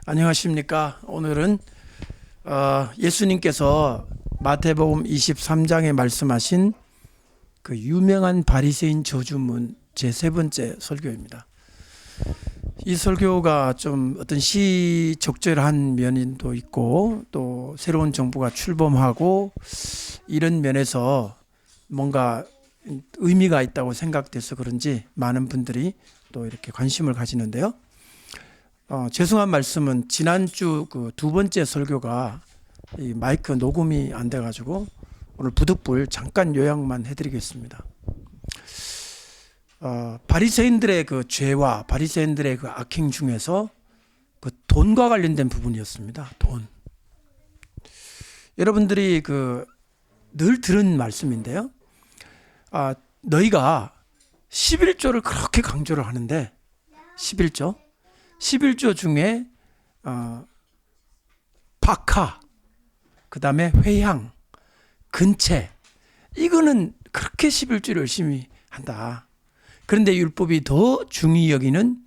안녕하십니까. 오늘은 예수님께서 마태복음 23장에 말씀하신 그 유명한 바리새인 저주문 제 세 번째 설교입니다. 이 설교가 좀 어떤 시적절한 면도 있고 또 새로운 정부가 출범하고 이런 면에서 뭔가 의미가 있다고 생각돼서 그런지 많은 분들이 또 이렇게 관심을 가지는데요. 죄송한 말씀은 지난주 그 두 번째 설교가 이 마이크 녹음이 안 돼가지고 오늘 부득불 잠깐 요약만 해드리겠습니다. 바리새인들의 그 죄와 바리새인들의 그 악행 중에서 그 돈과 관련된 부분이었습니다. 돈. 여러분들이 그 늘 들은 말씀인데요. 너희가 11조를 그렇게 강조를 하는데 11조 중에 박하, 그 다음에 회향, 근체, 이거는 그렇게 11조를 열심히 한다. 그런데 율법이 더 중히 여기는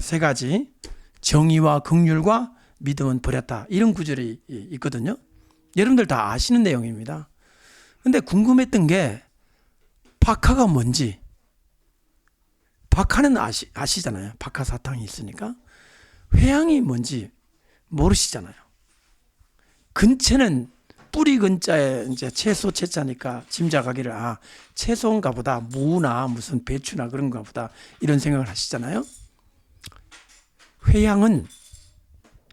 세 가지, 정의와 긍휼과 믿음은 버렸다. 이런 구절이 있거든요. 여러분들 다 아시는 내용입니다. 근데 궁금했던 게 박하가 뭔지. 박하는 아시잖아요. 박하 사탕이 있으니까. 회향이 뭔지 모르시잖아요. 근체는 뿌리 근자에 이제 채소 채자니까 짐작하기를 채소인가 보다, 무나 무슨 배추나 그런가 보다 이런 생각을 하시잖아요. 회향은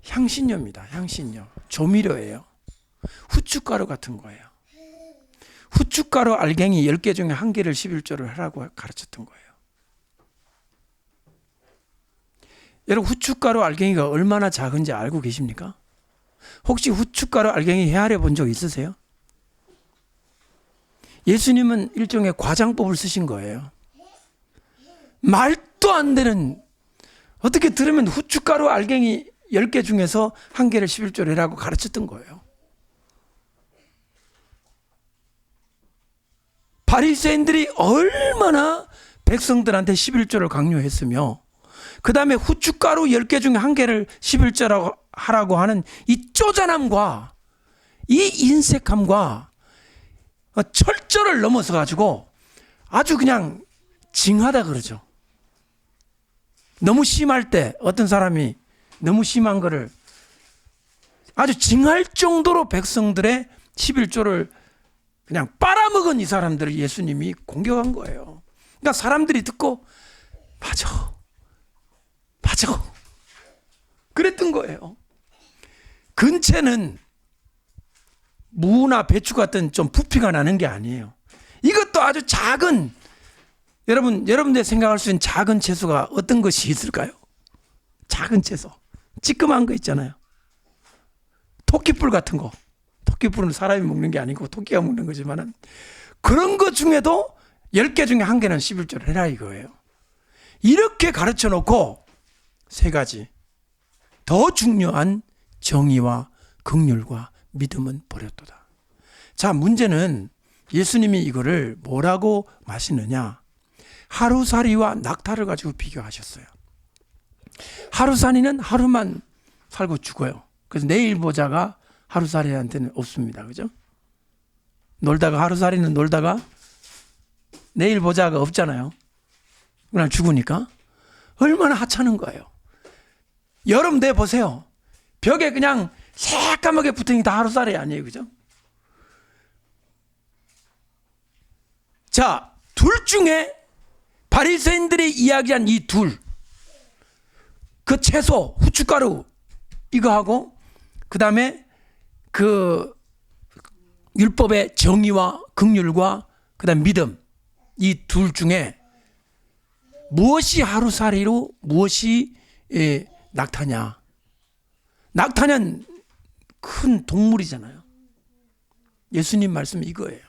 향신료입니다. 향신료, 조미료예요. 후춧가루 같은 거예요. 후춧가루 알갱이 10개 중에 1개를 11조를 하라고 가르쳤던 거예요. 여러분, 후춧가루 알갱이가 얼마나 작은지 알고 계십니까? 혹시 후춧가루 알갱이 헤아려 본 적 있으세요? 예수님은 일종의 과장법을 쓰신 거예요. 말도 안 되는, 어떻게 들으면 후춧가루 알갱이 10개 중에서 1개를 11조를 하라고 가르쳤던 거예요. 바리새인들이 얼마나 백성들한테 11조를 강요했으며 그 다음에 후춧가루 10개 중에 1개를 11조라고 하라고 하는 이 쪼잔함과 이 인색함과 철저를 넘어서 가지고 아주 그냥 징하다 그러죠. 너무 심할 때 어떤 사람이 너무 심한 거를 아주 징할 정도로 백성들의 11조를 그냥 빨아먹은 이 사람들을 예수님이 공격한 거예요. 그러니까 사람들이 듣고 맞아 그랬던 거예요. 근체는 무나 배추 같은 좀 부피가 나는 게 아니에요. 이것도 아주 작은, 여러분들 생각할 수 있는 작은 채소가 어떤 것이 있을까요? 작은 채소, 찌끄만 거 있잖아요. 토끼뿔 같은 거. 토끼뿔은 사람이 먹는 게 아니고 토끼가 먹는 거지만은 그런 것 중에도 10개 중에 1개는 11조를 해라 이거예요. 이렇게 가르쳐 놓고 세 가지, 더 중요한 정의와 긍휼과 믿음은 버렸도다. 자, 문제는 예수님이 이거를 뭐라고 마시느냐? 하루살이와 낙타를 가지고 비교하셨어요. 하루살이는 하루만 살고 죽어요. 그래서 내일 보자가 하루살이한테는 없습니다. 그죠? 하루살이는 놀다가 내일 보자가 없잖아요. 그냥 죽으니까. 얼마나 하찮은 거예요. 여름 내 보세요. 벽에 그냥 새까맣게 붙은 게 다 하루살이 아니에요. 그죠? 자, 둘 중에 바리새인들이 이야기한 이 둘, 그 채소, 후춧가루 이거 하고 그 다음에 그 율법의 정의와 긍휼과 그 다음 믿음, 이 둘 중에 무엇이 하루살이로 무엇이 낙타냐? 낙타는 큰 동물이잖아요. 예수님 말씀 이거예요.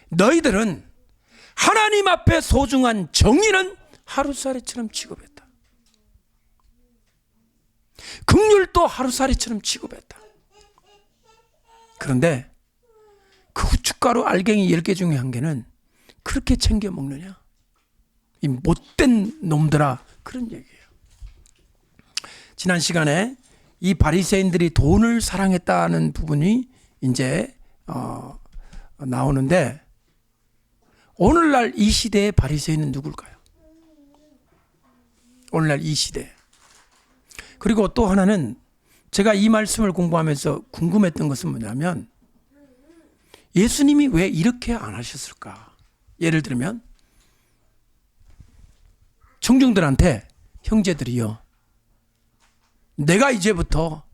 너희들은 하나님 앞에 소중한 정의는 하루살이처럼 취급했다. 긍휼도 하루살이처럼 취급했다. 그런데 그 후춧가루 알갱이 10개 중에 1개는 그렇게 챙겨 먹느냐? 이 못된 놈들아, 그런 얘기예요. 지난 시간에 이 바리새인들이 돈을 사랑했다는 부분이 이제 나오는데, 오늘날 이 시대의 바리새인은 누굴까요? 오늘날 이 시대. 그리고 또 하나는 제가 이 말씀을 공부하면서 궁금했던 것은 뭐냐면, 예수님이 왜 이렇게 안 하셨을까? 예를 들면 청중들한테, 형제들이요, 내가 이제부터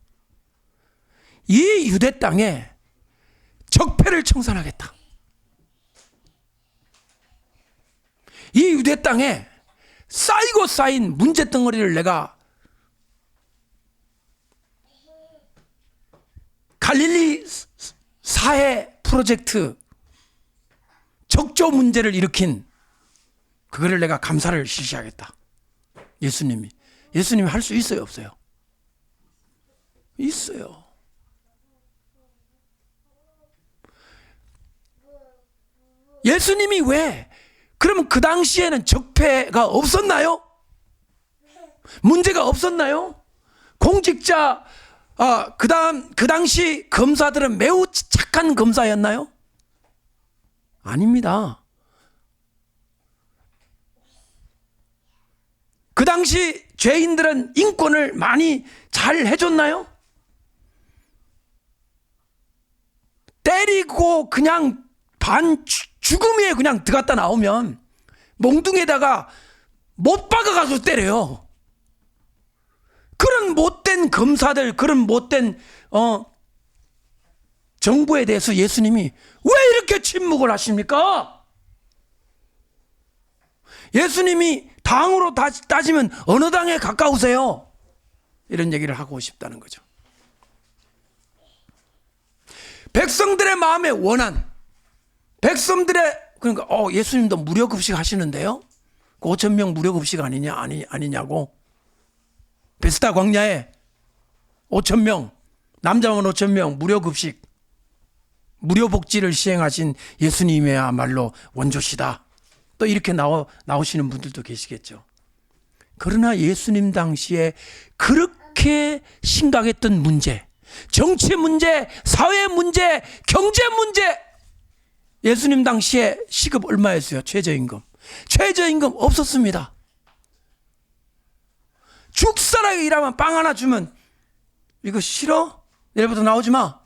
이 유대 땅에 적폐를 청산하겠다. 이 유대 땅에 쌓이고 쌓인 문제덩어리를 내가 갈릴리 사회 프로젝트 적조 문제를 일으킨 그거를 내가 감사를 실시하겠다. 예수님이 할 수 있어요, 없어요? 있어요. 예수님이 왜, 그러면 그 당시에는 적폐가 없었나요? 문제가 없었나요? 공직자, 그 당시 검사들은 매우 착한 검사였나요? 아닙니다. 그 당시 죄인들은 인권을 많이 잘 해줬나요? 때리고 그냥 죽음에 그냥 들어갔다 나오면 몽둥이에다가 못 박아가지고 때려요. 그런 못된 검사들, 그런 못된 정부에 대해서 예수님이 왜 이렇게 침묵을 하십니까? 예수님이 당으로 따지면 어느 당에 가까우세요? 이런 얘기를 하고 싶다는 거죠. 백성들의 마음의 원한, 백성들의, 그러니까 예수님도 무료급식 하시는데요, 5,000명 무료급식 아니냐고. 베스다 광야에 5,000명, 남자만 5,000명 무료급식, 무료복지를 시행하신 예수님이야말로 원조시다. 또 이렇게 나오시는 분들도 계시겠죠. 그러나 예수님 당시에 그렇게 심각했던 문제, 정치 문제, 사회 문제, 경제 문제, 예수님 당시에 시급 얼마였어요? 최저임금. 최저임금 없었습니다. 죽살하게 일하면 빵 하나 주면 이거 싫어? 내일부터 나오지 마.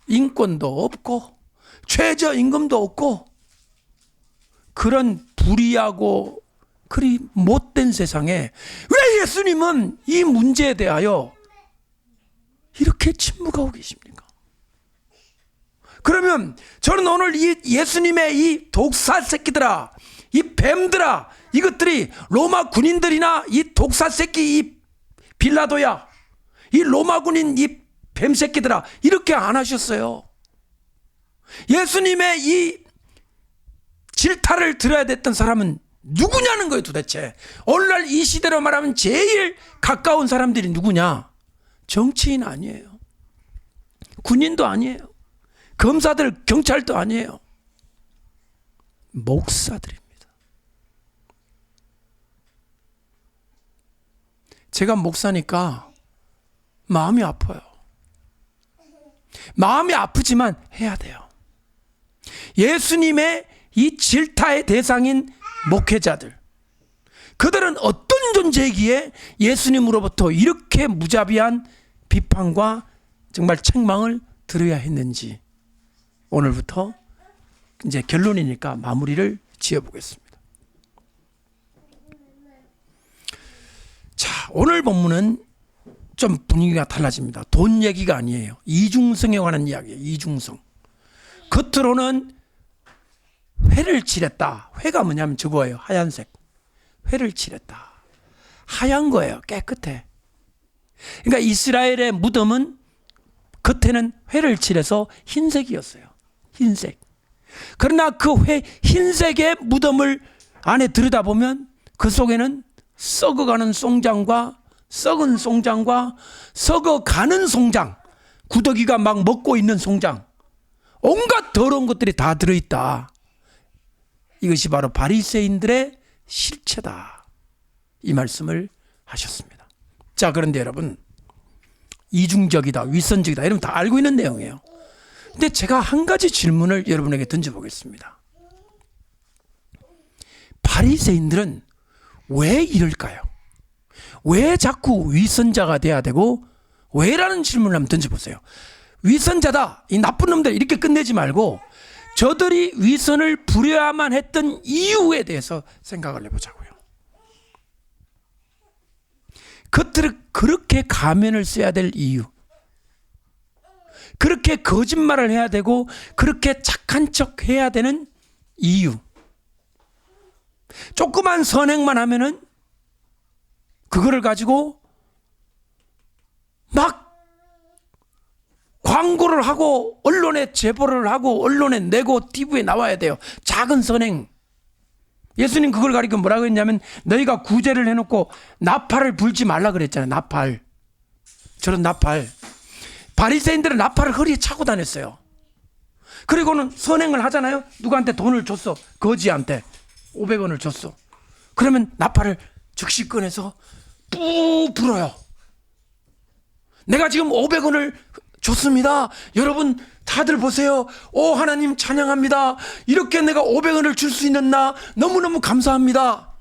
인권도 없고 최저임금도 없고 그런 불의하고 그리 못된 세상에 왜 예수님은 이 문제에 대하여 이렇게 침묵하고 계십니까? 그러면 저는 오늘 이 예수님의 이 독사 새끼들아, 이 뱀들아, 이것들이 로마 군인들이나 이 독사 새끼 이 빌라도야, 이 로마 군인 이 뱀 새끼들아, 이렇게 안 하셨어요. 예수님의 이 질타를 들어야 됐던 사람은 누구냐는 거예요, 도대체. 오늘날 이 시대로 말하면 제일 가까운 사람들이 누구냐? 정치인 아니에요. 군인도 아니에요. 검사들, 경찰도 아니에요. 목사들입니다. 제가 목사니까 마음이 아파요. 마음이 아프지만 해야 돼요. 예수님의 이 질타의 대상인 목회자들, 그들은 어떤 존재이기에 예수님으로부터 이렇게 무자비한 비판과 정말 책망을 들어야 했는지, 오늘부터 이제 결론이니까 마무리를 지어보겠습니다. 자, 오늘 본문은 좀 분위기가 달라집니다. 돈 얘기가 아니에요. 이중성에 관한 이야기예요. 이중성. 겉으로는 회를 칠했다. 회가 뭐냐면 저거예요. 하얀색. 회를 칠했다. 하얀 거예요. 깨끗해. 그러니까 이스라엘의 무덤은 겉에는 회를 칠해서 흰색이었어요. 흰색. 그러나 그 흰색의 무덤을 안에 들여다보면 그 속에는 썩어가는 송장과 썩은 송장과 썩어가는 송장, 구더기가 막 먹고 있는 송장, 온갖 더러운 것들이 다 들어있다. 이것이 바로 바리새인들의 실체다. 이 말씀을 하셨습니다. 자, 그런데 여러분, 이중적이다, 윗선적이다, 이러면 다 알고 있는 내용이에요. 근데 제가 한 가지 질문을 여러분에게 던져보겠습니다. 바리새인들은 왜 이럴까요? 왜 자꾸 윗선자가 돼야 되고 왜라는 질문을 한번 던져보세요. 윗선자다, 이 나쁜 놈들, 이렇게 끝내지 말고 저들이 윗선을 부려야만 했던 이유에 대해서 생각을 해보자고요. 그들을 그렇게 가면을 써야 될 이유, 그렇게 거짓말을 해야 되고 그렇게 착한 척 해야 되는 이유, 조그만 선행만 하면은 그거를 가지고 막 광고를 하고 언론에 제보를 하고 언론에 내고 TV에 나와야 돼요. 작은 선행. 예수님 그걸 가리켜 뭐라고 했냐면 너희가 구제를 해놓고 나팔을 불지 말라 그랬잖아요. 나팔. 저런 나팔. 바리새인들은 나팔을 허리에 차고 다녔어요. 그리고는 선행을 하잖아요. 누구한테 돈을 줬어. 거지한테 500원을 줬어. 그러면 나팔을 즉시 꺼내서 뿌 불어요. 내가 지금 500원을 줬습니다. 여러분 다들 보세요. 오 하나님 찬양합니다. 이렇게 내가 500원을 줄 수 있는 나 너무너무 감사합니다.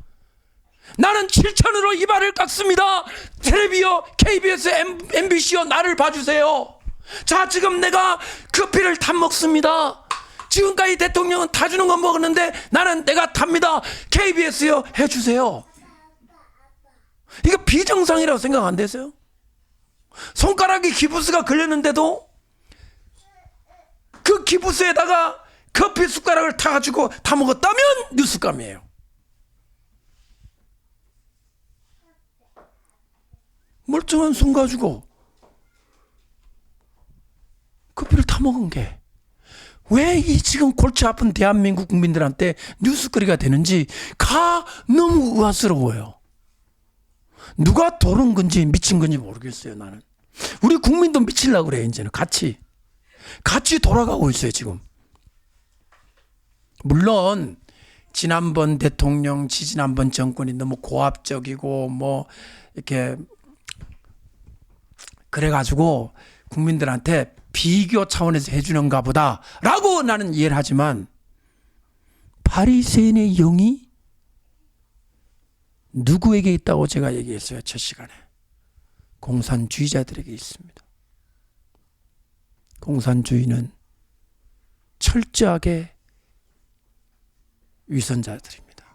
나는 7천으로 이발을 깎습니다. 텔레비요, KBS, MBC요, 나를 봐주세요. 자, 지금 내가 커피를 다 먹습니다. 지금까지 대통령은 다 주는 거 먹었는데 나는 내가 탑니다. KBS요, 해주세요. 이거 비정상이라고 생각 안 되세요? 손가락에 기부스가 걸렸는데도 그 기부스에다가 커피 숟가락을 타가지고 다 먹었다면 뉴스감이에요. 멀쩡한 손 가지고 커피를 타 먹은 게 왜 이 지금 골치 아픈 대한민국 국민들한테 뉴스거리가 되는지 너무 의아스러워요. 누가 도른 건지 미친 건지 모르겠어요. 나는 우리 국민도 미치려고 그래요. 이제는 같이 돌아가고 있어요. 지금 물론 지난번 대통령, 지난번 정권이 너무 고압적이고 뭐 이렇게 그래가지고 국민들한테 비교 차원에서 해주는가 보다라고 나는 이해를 하지만 바리새인의 영이 누구에게 있다고 제가 얘기했어요. 첫 시간에 공산주의자들에게 있습니다. 공산주의는 철저하게 위선자들입니다.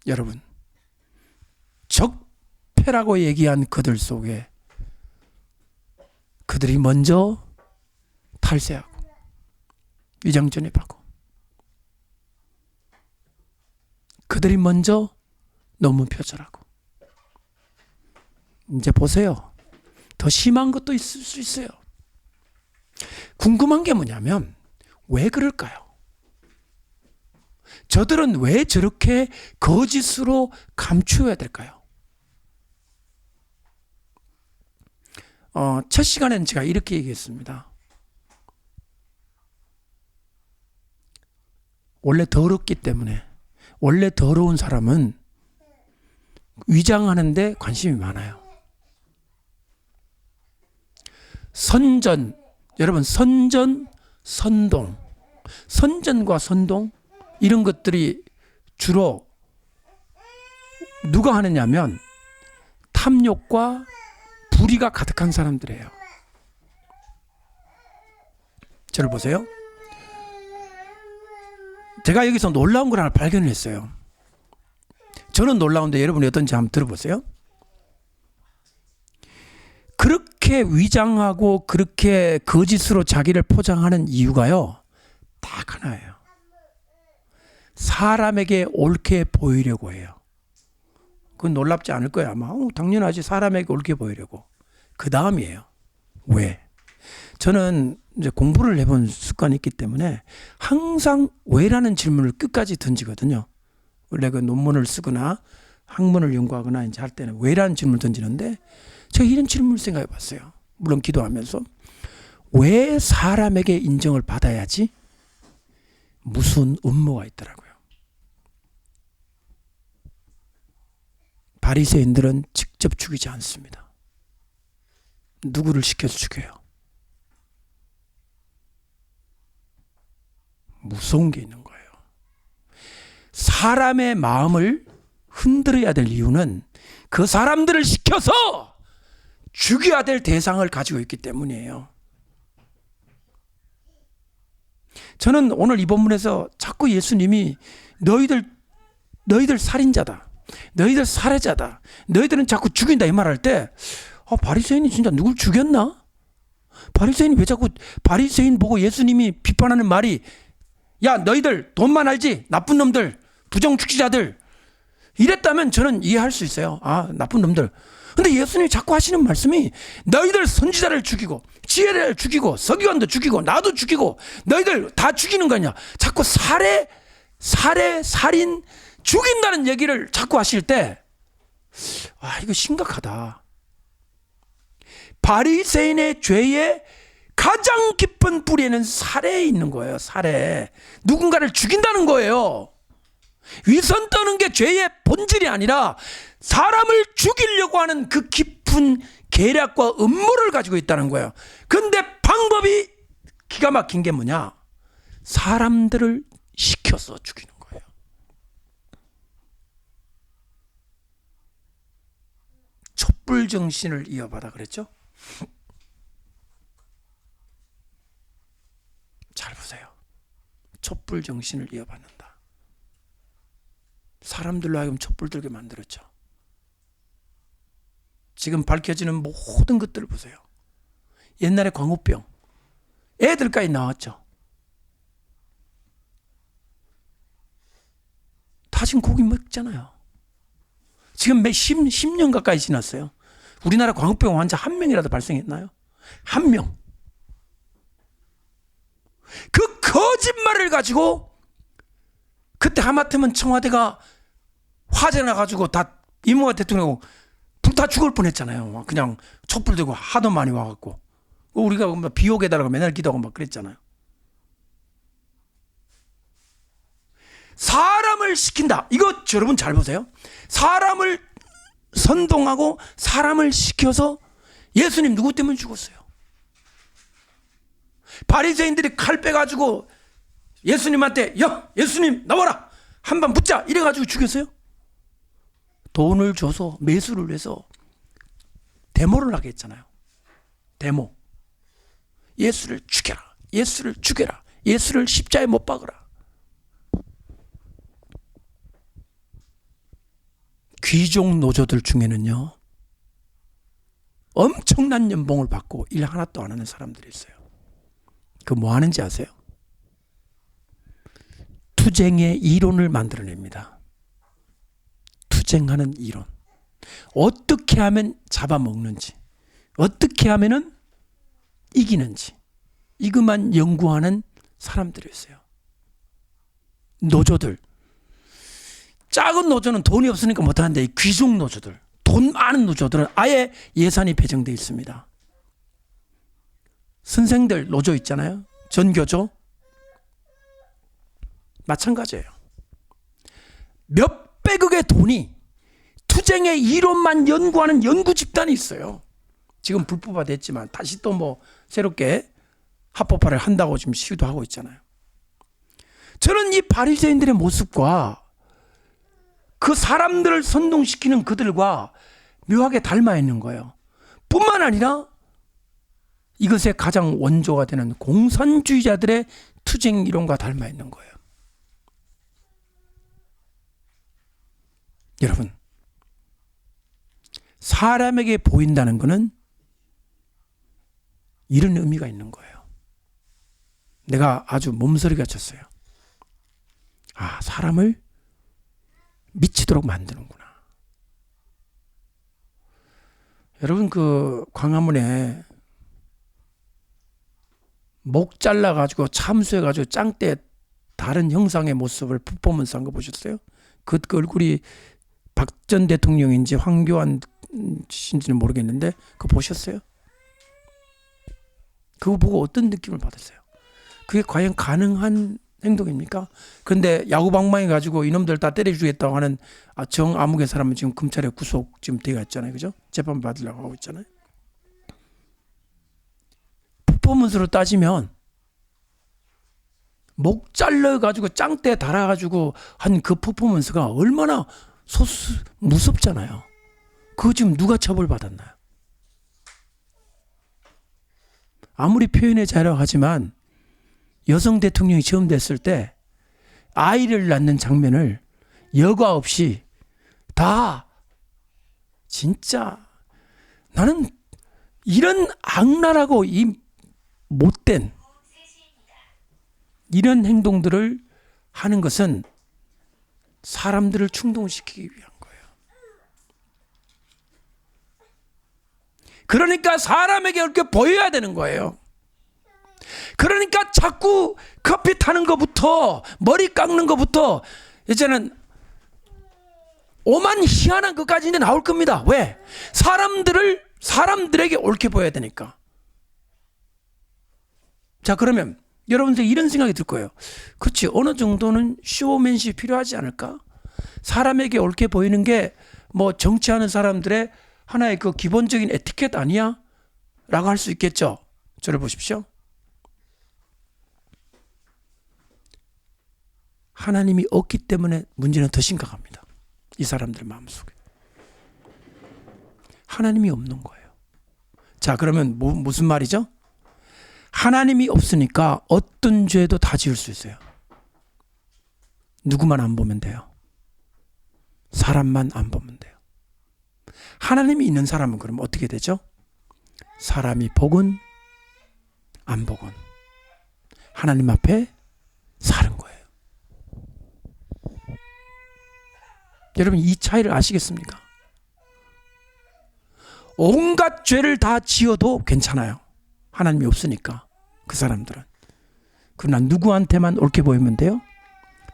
여러분, 적폐라고 얘기한 그들 속에 그들이 먼저 탈세하고 위장전입하고 그들이 먼저 논문 표절하고 이제 보세요. 더 심한 것도 있을 수 있어요. 궁금한 게 뭐냐면 왜 그럴까요? 저들은 왜 저렇게 거짓으로 감추어야 될까요? 첫 시간에는 제가 이렇게 얘기했습니다. 원래 더럽기 때문에 원래 더러운 사람은 위장하는데 관심이 많아요. 선전, 여러분 선전, 선동, 선전과 선동 이런 것들이 주로 누가 하느냐면 탐욕과 불의가 가득한 사람들이에요. 저를 보세요. 제가 여기서 놀라운 걸 하나 발견을 했어요. 저는 놀라운데 여러분이 어떤지 한번 들어보세요. 그렇게 위장하고 그렇게 거짓으로 자기를 포장하는 이유가요, 딱 하나예요. 사람에게 옳게 보이려고 해요. 그건 놀랍지 않을 거예요. 아마 당연하지. 사람에게 옳게 보이려고. 그 다음이에요. 왜? 저는 이제 공부를 해본 습관이 있기 때문에 항상 왜라는 질문을 끝까지 던지거든요. 원래 그 논문을 쓰거나 학문을 연구하거나 이제 할 때는 왜라는 질문을 던지는데 제가 이런 질문을 생각해 봤어요. 물론 기도하면서 왜 사람에게 인정을 받아야지? 무서운 음모가 있더라고요. 바리새인들은 직접 죽이지 않습니다. 누구를 시켜서 죽여요? 무서운 게 있는 거예요. 사람의 마음을 흔들어야 될 이유는 그 사람들을 시켜서 죽여야 될 대상을 가지고 있기 때문이에요. 저는 오늘 이 본문에서 자꾸 예수님이 너희들 살인자다, 너희들 살해자다, 너희들은 자꾸 죽인다 이 말할 때 바리새인이 진짜 누굴 죽였나? 바리새인이 왜 자꾸 바리새인 보고 예수님이 비판하는 말이 야 너희들 돈만 알지 나쁜 놈들 부정축지자들 이랬다면 저는 이해할 수 있어요. 아 나쁜 놈들. 근데 예수님이 자꾸 하시는 말씀이 너희들 선지자를 죽이고 지혜를 죽이고 서기관도 죽이고 나도 죽이고 너희들 다 죽이는 거냐. 자꾸 살인 죽인다는 얘기를 자꾸 하실 때 이거 심각하다. 바리새인의 죄의 가장 깊은 뿌리에는 살해에 있는 거예요. 살해. 누군가를 죽인다는 거예요. 위선 떠는 게 죄의 본질이 아니라 사람을 죽이려고 하는 그 깊은 계략과 음모를 가지고 있다는 거예요. 근데 방법이 기가 막힌 게 뭐냐? 사람들을 시켜서 죽이는 거예요. 촛불 정신을 이어받아 그랬죠? 잘 보세요. 촛불 정신을 이어받는다. 사람들로 하여금 촛불 들게 만들었죠. 지금 밝혀지는 모든 것들을 보세요. 옛날에 광우병 애들까지 나왔죠. 다 지금 고기 먹잖아요. 지금 10년 가까이 지났어요. 우리나라 광우병 환자 한 명이라도 발생했나요? 한 명. 그 거짓말을 가지고 그때 하마터면 청와대가 화재 나가지고 다 이명박 대통령 불타 죽을 뻔했잖아요. 그냥 촛불 들고 하도 많이 와갖고 우리가 비 오게 해달라고 맨날 기도하고 막 그랬잖아요. 사람을 시킨다. 이거 여러분 잘 보세요. 사람을 선동하고 사람을 시켜서 예수님 누구 때문에 죽었어요? 바리새인들이 칼 빼가지고 예수님한테 야 예수님 나와라 한번 붙자 이래가지고 죽였어요? 돈을 줘서 매수를 해서 데모를 하게 했잖아요. 데모. 예수를 죽여라. 예수를 죽여라. 예수를 십자가에 못 박으라. 귀족 노조들 중에는요 엄청난 연봉을 받고 일 하나도 안 하는 사람들이 있어요. 그 뭐 하는지 아세요? 투쟁의 이론을 만들어냅니다. 투쟁하는 이론. 어떻게 하면 잡아먹는지, 어떻게 하면은 이기는지, 이것만 연구하는 사람들이었어요. 노조들. 작은 노조는 돈이 없으니까 못하는데 이 귀족 노조들, 돈 많은 노조들은 아예 예산이 배정되어 있습니다. 선생들 노조 있잖아요. 전교조. 마찬가지예요. 몇백억의 돈이 투쟁의 이론만 연구하는 연구 집단이 있어요. 지금 불법화됐지만 다시 또 뭐 새롭게 합법화를 한다고 지금 시위도 하고 있잖아요. 저는 이 바리새인들의 모습과 그 사람들을 선동시키는 그들과 묘하게 닮아 있는 거예요. 뿐만 아니라 이것의 가장 원조가 되는 공산주의자들의 투쟁 이론과 닮아 있는 거예요. 여러분, 사람에게 보인다는 것은 이런 의미가 있는 거예요. 내가 아주 몸서리가 쳤어요. 아, 사람을 미치도록 만드는구나. 여러분, 그 광화문에 목 잘라가지고 참수해가지고 짱대 다른 형상의 모습을 퍼포먼스 한 거 보셨어요? 그 얼굴이 박 전 대통령인지 황교안 씨인지는 모르겠는데 그거 보셨어요? 그거 보고 어떤 느낌을 받았어요? 그게 과연 가능한 행동입니까? 그런데 야구방망이 가지고 이놈들 다 때려주겠다고 하는 정아무개 사람은 지금 검찰에 구속 지금 되어 있잖아요. 그죠? 재판 받으려고 하고 있잖아요. 퍼포먼스로 따지면 목 잘라가지고 짱대 달아가지고 한 그 퍼포먼스가 얼마나 무섭잖아요. 그거 지금 누가 처벌받았나요? 아무리 표현의 자유라고 하지만 여성 대통령이 처음 됐을 때 아이를 낳는 장면을 여과 없이 다 진짜 나는 이런 악랄하고 이 못된 이런 행동들을 하는 것은 사람들을 충동시키기 위한 거예요. 그러니까 사람에게 이렇게 보여야 되는 거예요. 그러니까 자꾸 커피 타는 것부터 머리 깎는 것부터 이제는 오만 희한한 것까지 이제 나올 겁니다. 왜? 사람들에게 옳게 보여야 되니까. 자, 그러면 여러분들 이런 생각이 들 거예요. 그렇지, 어느 정도는 쇼맨십이 필요하지 않을까? 사람에게 옳게 보이는 게 뭐 정치하는 사람들의 하나의 그 기본적인 에티켓 아니야? 라고 할 수 있겠죠. 저를 보십시오. 하나님이 없기 때문에 문제는 더 심각합니다. 이 사람들 마음속에. 하나님이 없는 거예요. 자, 그러면 무슨 말이죠? 하나님이 없으니까 어떤 죄도 다 지을 수 있어요. 누구만 안 보면 돼요. 사람만 안 보면 돼요. 하나님이 있는 사람은 그럼 어떻게 되죠? 사람이 보건 안 보건 하나님 앞에 사는 거예요. 여러분, 이 차이를 아시겠습니까? 온갖 죄를 다 지어도 괜찮아요. 하나님이 없으니까 그 사람들은. 그러나 누구한테만 옳게 보이면 돼요?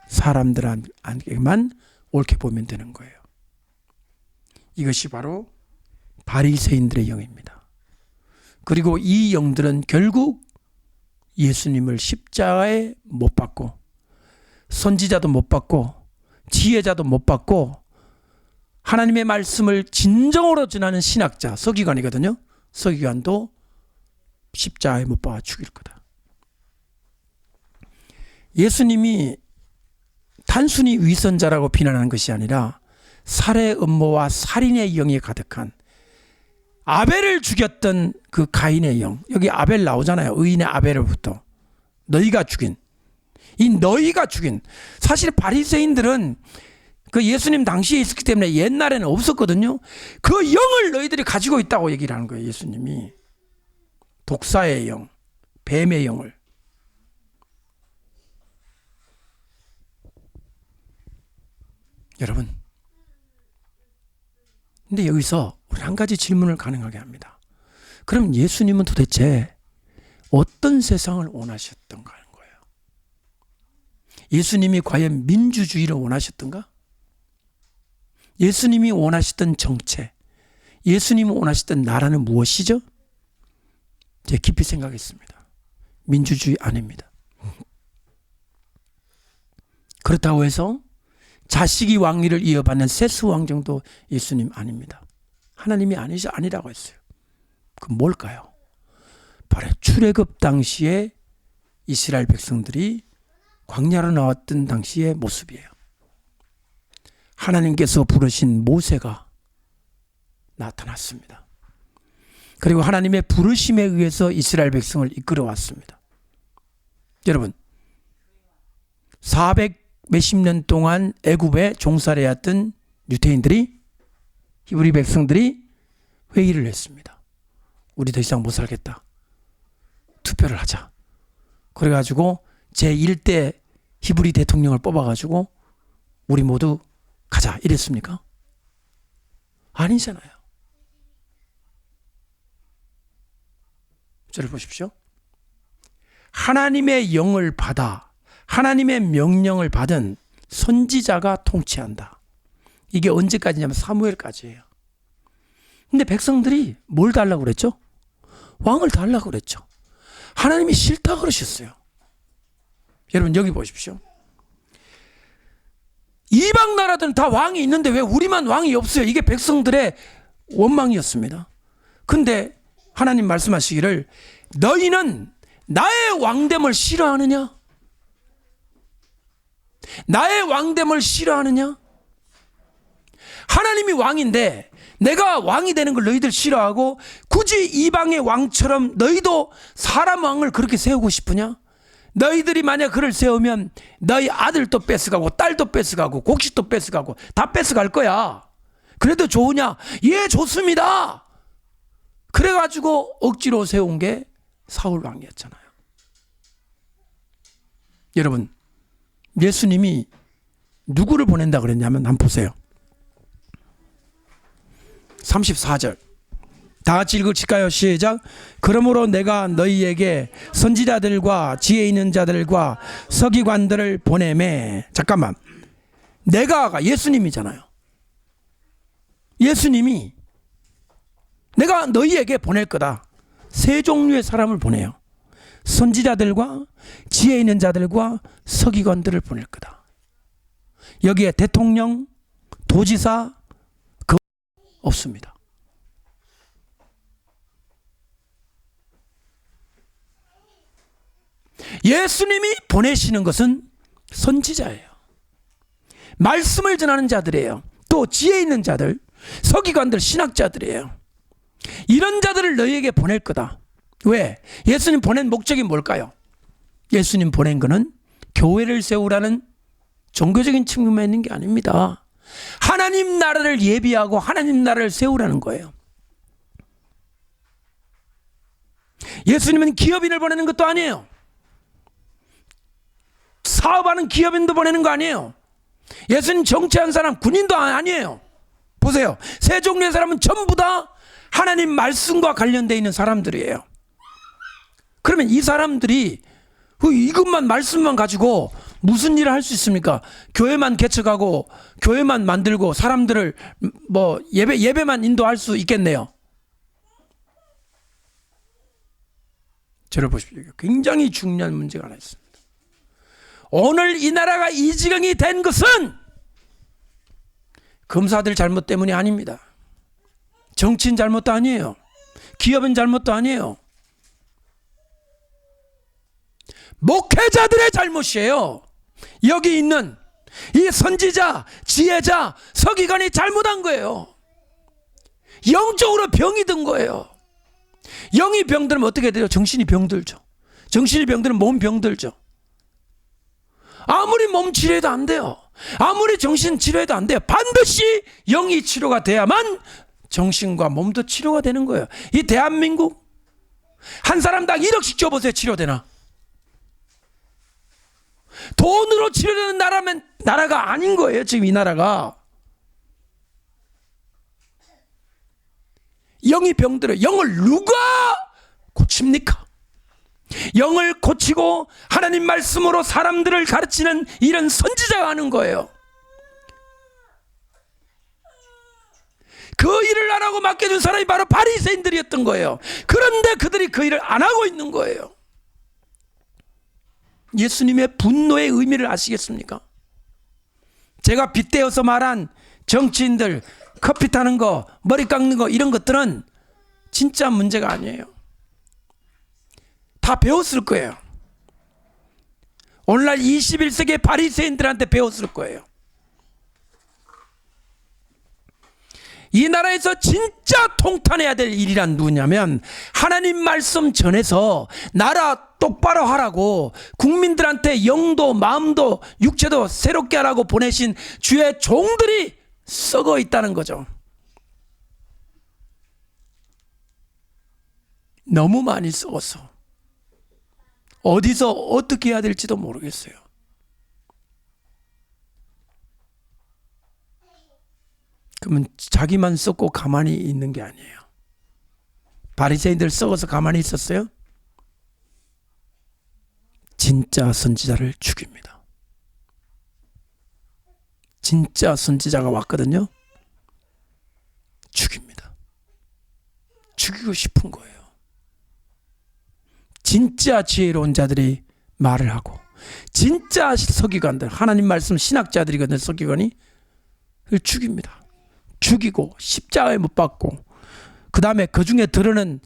사람들한테만 옳게 보면 되는 거예요. 이것이 바로 바리새인들의 영입니다. 그리고 이 영들은 결국 예수님을 십자가에 못 박고 선지자도 못 박고 지혜자도 못 받고 하나님의 말씀을 진정으로 전하는 신학자 서기관이거든요. 서기관도 십자가에 못 박아 죽일 거다. 예수님이 단순히 위선자라고 비난하는 것이 아니라 살해 음모와 살인의 영이 가득한 아벨을 죽였던 그 가인의 영, 여기 아벨 나오잖아요. 의인의 아벨로부터 너희가 죽인, 사실 바리새인들은 그 예수님 당시에 있었기 때문에 옛날에는 없었거든요. 그 영을 너희들이 가지고 있다고 얘기를 하는 거예요. 예수님이 독사의 영, 뱀의 영을. 여러분, 근데 여기서 우리 한 가지 질문을 가능하게 합니다. 그럼 예수님은 도대체 어떤 세상을 원하셨던가 하는 거예요. 예수님이 과연 민주주의를 원하셨던가? 예수님이 원하셨던 정책, 예수님이 원하셨던 나라는 무엇이죠? 제가 깊이 생각했습니다. 민주주의 아닙니다. 그렇다고 해서 자식이 왕위를 이어받는 세스 왕정도 예수님 아닙니다. 하나님이 아니라고 했어요. 그럼 뭘까요? 바로 출애굽 당시에 이스라엘 백성들이 광야로 나왔던 당시의 모습이에요. 하나님께서 부르신 모세가 나타났습니다. 그리고 하나님의 부르심에 의해서 이스라엘 백성을 이끌어 왔습니다. 여러분, 400 몇십 년 동안 애굽에 종살이 했던 유대인들이, 히브리 백성들이 회의를 했습니다. 우리 더 이상 못 살겠다. 투표를 하자. 그래가지고 제1대 히브리 대통령을 뽑아가지고 우리 모두 가자 이랬습니까? 아니잖아요. 저를 보십시오. 하나님의 영을 받아 하나님의 명령을 받은 선지자가 통치한다. 이게 언제까지냐면 사무엘까지예요. 근데 백성들이 뭘 달라고 그랬죠? 왕을 달라고 그랬죠. 하나님이 싫다 그러셨어요. 여러분 여기 보십시오. 이방 나라들은 다 왕이 있는데 왜 우리만 왕이 없어요? 이게 백성들의 원망이었습니다. 근데 하나님 말씀하시기를 너희는 나의 왕됨을 싫어하느냐? 나의 왕됨을 싫어하느냐? 하나님이 왕인데 내가 왕이 되는 걸 너희들 싫어하고 굳이 이방의 왕처럼 너희도 사람 왕을 그렇게 세우고 싶으냐? 너희들이 만약 그를 세우면 너희 아들도 뺏어가고 딸도 뺏어가고 곡식도 뺏어가고 다 뺏어갈 거야. 그래도 좋으냐? 예, 좋습니다. 그래가지고 억지로 세운 게 사울 왕이었잖아요. 여러분, 예수님이 누구를 보낸다 그랬냐면 한번 보세요. 34절 다 같이 읽으실까요? 시작. 그러므로 내가 너희에게 선지자들과 지혜 있는 자들과 서기관들을 보내매. 잠깐만, 내가가 예수님이잖아요. 예수님이 내가 너희에게 보낼 거다. 세 종류의 사람을 보내요. 선지자들과 지혜 있는 자들과 서기관들을 보낼 거다. 여기에 대통령, 도지사 그 없습니다. 예수님이 보내시는 것은 선지자예요. 말씀을 전하는 자들이에요. 또 지혜 있는 자들, 서기관들, 신학자들이에요. 이런 자들을 너희에게 보낼 거다. 왜? 예수님 보낸 목적이 뭘까요? 예수님 보낸 것은 교회를 세우라는 종교적인 측면에 있는 게 아닙니다. 하나님 나라를 예비하고 하나님 나라를 세우라는 거예요. 예수님은 기업인을 보내는 것도 아니에요. 사업하는 기업인도 보내는 거 아니에요. 예수님 정치한 사람, 군인도 아니에요. 보세요. 세 종류의 사람은 전부 다 하나님 말씀과 관련되어 있는 사람들이에요. 그러면 이 사람들이 이것만 말씀만 가지고 무슨 일을 할 수 있습니까? 교회만 개척하고 교회만 만들고 사람들을 뭐 예배만 인도할 수 있겠네요. 저를 보십시오. 굉장히 중요한 문제가 하나 있습니다. 오늘 이 나라가 이 지경이 된 것은 검사들 잘못 때문이 아닙니다. 정치인 잘못도 아니에요. 기업인 잘못도 아니에요. 목회자들의 잘못이에요. 여기 있는 이 선지자, 지혜자, 서기관이 잘못한 거예요. 영적으로 병이 든 거예요. 영이 병들면 어떻게 돼요? 정신이 병들죠. 정신이 병들면 몸 병들죠. 아무리 몸 치료해도 안 돼요. 아무리 정신 치료해도 안 돼요. 반드시 영이 치료가 돼야만 정신과 몸도 치료가 되는 거예요. 이 대한민국 한 사람당 1억씩 줘보세요. 치료되나? 돈으로 치료되는 나라면 나라가 아닌 거예요. 지금 이 나라가. 영이 병들어요. 영을 누가 고칩니까? 영을 고치고 하나님 말씀으로 사람들을 가르치는 이런 선지자가 하는 거예요. 그 일을 안 하고 맡겨준 사람이 바로 바리새인들이었던 거예요. 그런데 그들이 그 일을 안 하고 있는 거예요. 예수님의 분노의 의미를 아시겠습니까? 제가 빗대어서 말한 정치인들 커피 타는 거, 머리 깎는 거 이런 것들은 진짜 문제가 아니에요. 다 배웠을 거예요. 오늘날 21세기의 바리새인들한테 배웠을 거예요. 이 나라에서 진짜 통탄해야 될 일이란 누구냐면 하나님 말씀 전해서 나라 똑바로 하라고 국민들한테 영도 마음도 육체도 새롭게 하라고 보내신 주의 종들이 썩어 있다는 거죠. 너무 많이 썩었어. 어디서 어떻게 해야 될지도 모르겠어요. 그러면 자기만 썩고 가만히 있는 게 아니에요. 바리새인들 썩어서 가만히 있었어요? 진짜 선지자를 죽입니다. 진짜 선지자가 왔거든요. 죽입니다. 죽이고 싶은 거예요. 진짜 지혜로운 자들이 말을 하고 진짜 서기관들, 하나님 말씀 신학자들이거든. 서기관이 죽입니다. 죽이고 십자가에 못 박고, 그 다음에 그 중에 들어는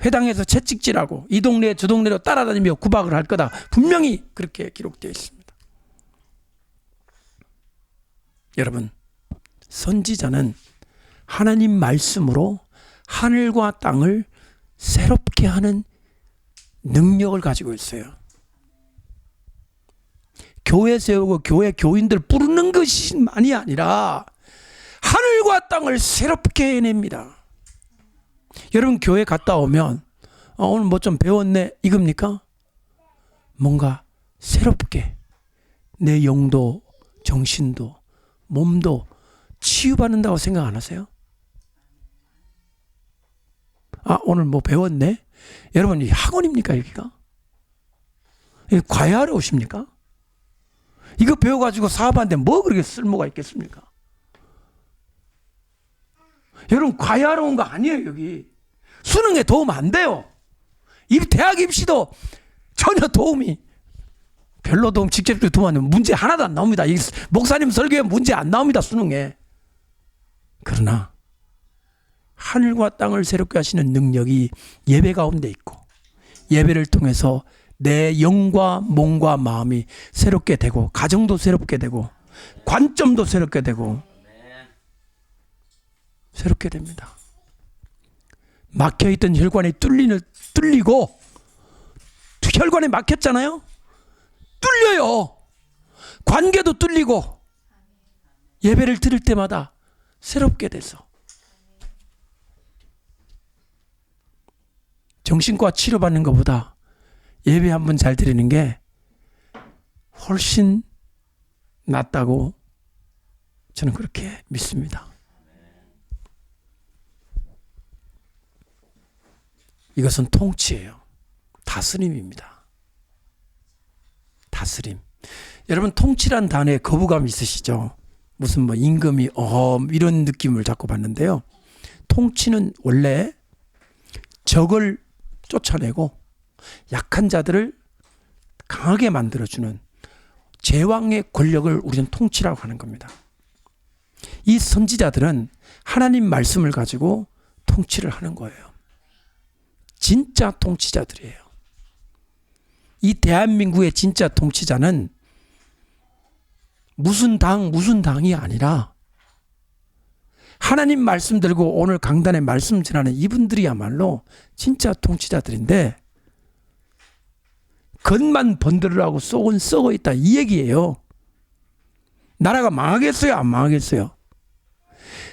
회당에서 채찍질하고 이 동네 저 동네로 따라다니며 구박을 할 거다. 분명히 그렇게 기록되어 있습니다. 여러분, 선지자는 하나님 말씀으로 하늘과 땅을 새롭게 하는 능력을 가지고 있어요. 교회 세우고 교회 교인들 부르는 것만이 아니라 하늘과 땅을 새롭게 해냅니다. 여러분, 교회 갔다 오면 오늘 뭐 좀 배웠네 이겁니까? 뭔가 새롭게 내 영도 정신도 몸도 치유받는다고 생각 안 하세요? 오늘 뭐 배웠네? 여러분, 이 학원입니까 여기가? 과외하러 오십니까? 이거 배워가지고 사업하는데 뭐 그렇게 쓸모가 있겠습니까? 여러분, 과외하러 온 거 아니에요. 여기 수능에 도움 안 돼요. 이 대학 입시도 전혀 도움이, 별로 도움, 직접적으로 도움 안 되면 문제 하나도 안 나옵니다. 이 목사님 설교에 문제 안 나옵니다, 수능에. 그러나 하늘과 땅을 새롭게 하시는 능력이 예배 가운데 있고, 예배를 통해서 내 영과 몸과 마음이 새롭게 되고, 가정도 새롭게 되고, 관점도 새롭게 되고, 새롭게 됩니다. 막혀있던 혈관이 뚫리고, 혈관이 막혔잖아요. 뚫려요. 관계도 뚫리고, 예배를 드릴 때마다 새롭게 돼서 정신과 치료받는 것보다 예배 한 번 잘 드리는 게 훨씬 낫다고 저는 그렇게 믿습니다. 이것은 통치예요. 다스림입니다. 다스림. 여러분, 통치란 단어에 거부감 있으시죠? 무슨 뭐 임금이 이런 느낌을 자꾸 받는데요. 통치는 원래 적을 쫓아내고 약한 자들을 강하게 만들어주는 제왕의 권력을 우리는 통치라고 하는 겁니다. 이 선지자들은 하나님 말씀을 가지고 통치를 하는 거예요. 진짜 통치자들이에요. 이 대한민국의 진짜 통치자는 무슨 당이 아니라 하나님 말씀 들고 오늘 강단에 말씀 전하는 이분들이야말로 진짜 통치자들인데, 겉만 번들으라고 속은 썩어 있다 이 얘기예요. 나라가 망하겠어요? 안 망하겠어요?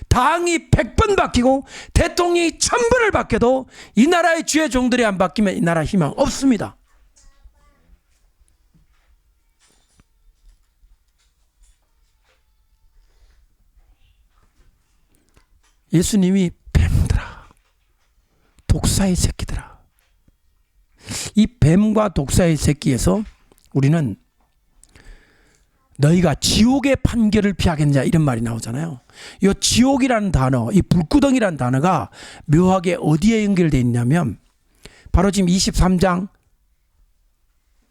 당이 100번 바뀌고 대통령이 1000번을 바뀌어도 이 나라의 주의 종들이 안 바뀌면 이 나라 희망 없습니다. 예수님이 뱀들아, 독사의 새끼들아. 이 뱀과 독사의 새끼에서 우리는 너희가 지옥의 판결을 피하겠느냐 이런 말이 나오잖아요. 이 지옥이라는 단어, 이 불구덩이라는 단어가 묘하게 어디에 연결되어 있냐면 바로 지금 23장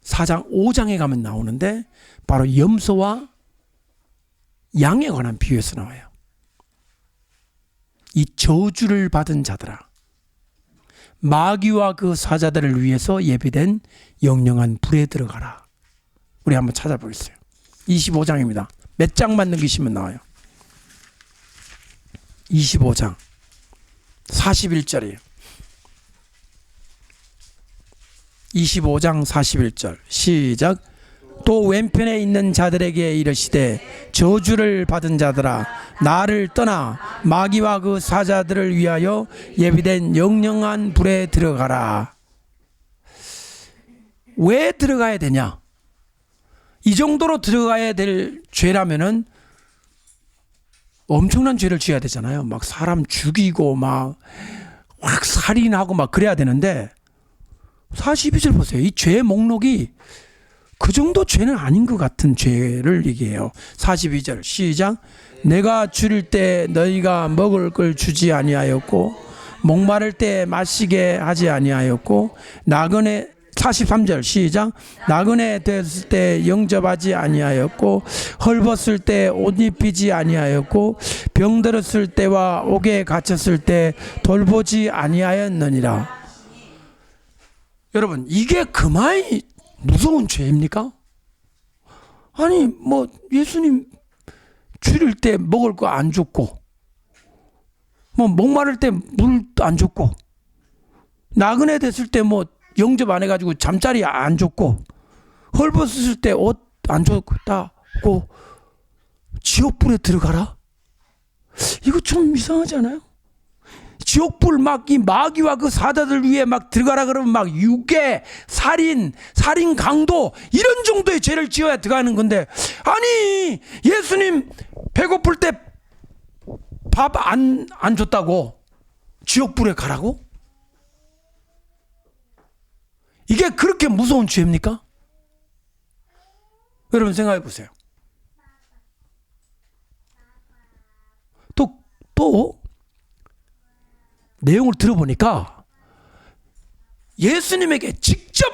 4장 5장에 가면 나오는데, 바로 염소와 양에 관한 비유에서 나와요. 이 저주를 받은 자들아, 마귀와 그 사자들을 위해서 예비된 영영한 불에 들어가라. 우리 한번 찾아보겠어요. 25장입니다. 몇 장만 넘기시면 나와요. 25장 41절이에요. 25장 41절 시작. 또 왼편에 있는 자들에게 이르시되 저주를 받은 자들아, 나를 떠나 마귀와 그 사자들을 위하여 예비된 영영한 불에 들어가라. 왜 들어가야 되냐? 이 정도로 들어가야 될 죄라면은 엄청난 죄를 지어야 되잖아요. 막 사람 죽이고 막 확 살인하고 막 그래야 되는데, 42절 보세요. 이 죄의 목록이 그 정도 죄는 아닌 것 같은 죄를 얘기해요. 42절 시작. 내가 줄일 때 너희가 먹을 걸 주지 아니하였고, 목마를 때 마시게 하지 아니하였고, 나그네 43절 시작. 나그네 됐을 때 영접하지 아니하였고 헐벗을 때 옷 입히지 아니하였고 병들었을 때와 옥에 갇혔을 때 돌보지 아니하였느니라. 여러분, 이게 그만이 무서운 죄입니까? 아니 뭐 예수님 줄일 때 먹을 거 안 줬고, 뭐 목마를 때 물도 안 줬고, 나그네 됐을 때 뭐 영접 안 해가지고 잠자리 안 줬고, 헐벗었을 때 옷 안 줬다고 지옥불에 들어가라? 이거 좀 이상하지 않아요? 지옥불 막 이 마귀와 그 사자들 위에 막 들어가라 그러면 막 유괴, 살인 강도 이런 정도의 죄를 지어야 들어가는 건데, 아니 예수님 배고플 때 밥 안 줬다고 지옥불에 가라고? 이게 그렇게 무서운 죄입니까? 여러분 생각해 보세요. 또 내용을 들어보니까 예수님에게 직접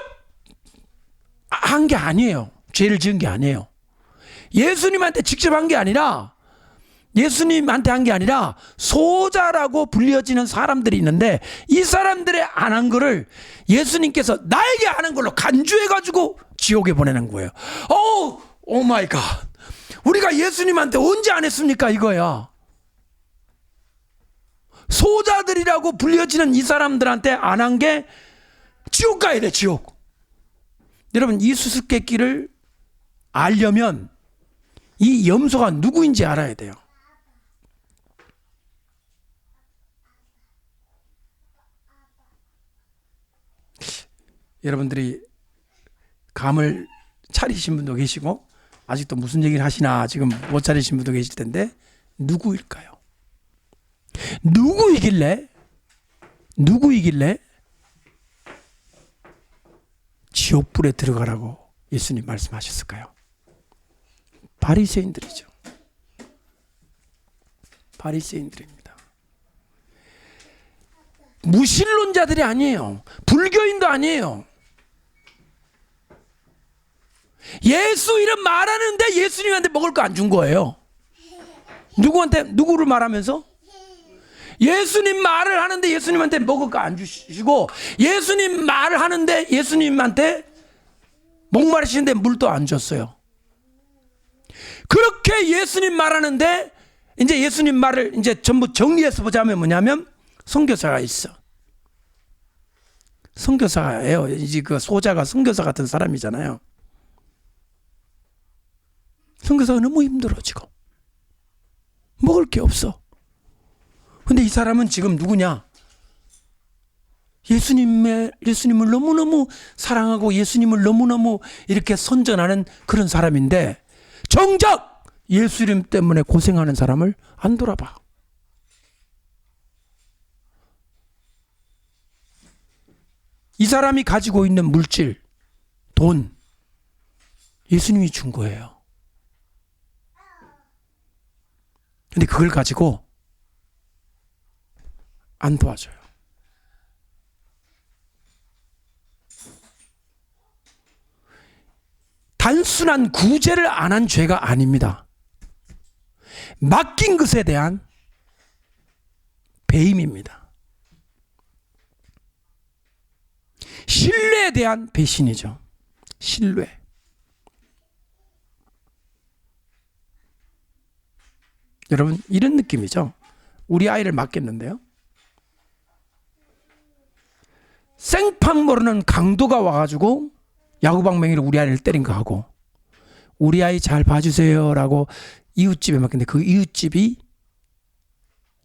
한 게 아니에요. 죄를 지은 게 아니에요. 예수님한테 직접 한 게 아니라, 예수님한테 한 게 아니라 소자라고 불려지는 사람들이 있는데, 이 사람들의 안 한 거를 예수님께서 나에게 하는 걸로 간주해가지고 지옥에 보내는 거예요. 오 마이 갓. 우리가 예수님한테 언제 안 했습니까? 이거야. 소자들이라고 불려지는 이 사람들한테 안 한 게 지옥 가야 돼, 지옥. 여러분, 이 수수께끼를 알려면 이 염소가 누구인지 알아야 돼요. 여러분들이 감을 차리신 분도 계시고 아직도 무슨 얘기를 하시나 지금 못 차리신 분도 계실 텐데, 누구일까요? 누구이길래 지옥불에 들어가라고 예수님 말씀하셨을까요? 바리새인들이죠. 바리새인들입니다. 무신론자들이 아니에요. 불교인도 아니에요. 예수 이름 말하는데 예수님한테 먹을 거 안 준 거예요. 누구를 말하면서? 예수님 말을 하는데 예수님한테 먹을 거 안 주시고, 예수님 말을 하는데 예수님한테 목마르시는데 물도 안 줬어요. 그렇게 예수님 말하는데, 이제 예수님 말을 이제 전부 정리해서 보자면 뭐냐면, 선교사가 있어. 선교사예요. 이제 그 소자가 선교사 같은 사람이잖아요. 선교사가 너무 힘들어지고 먹을 게 없어. 근데 이 사람은 지금 누구냐? 예수님을 너무너무 사랑하고 예수님을 너무너무 이렇게 선전하는 그런 사람인데, 정작 예수 이름 때문에 고생하는 사람을 안 돌아봐. 이 사람이 가지고 있는 물질, 돈, 예수님이 준 거예요. 근데 그걸 가지고 안 도와줘요. 단순한 구제를 안 한 죄가 아닙니다. 맡긴 것에 대한 배임입니다. 신뢰에 대한 배신이죠. 신뢰. 여러분, 이런 느낌이죠. 우리 아이를 맡겼는데요, 생판 모르는 강도가 와가지고 야구방망이로 우리 아이를 때린 거 하고, 우리 아이 잘 봐주세요 라고 이웃집에 맡겼는데, 그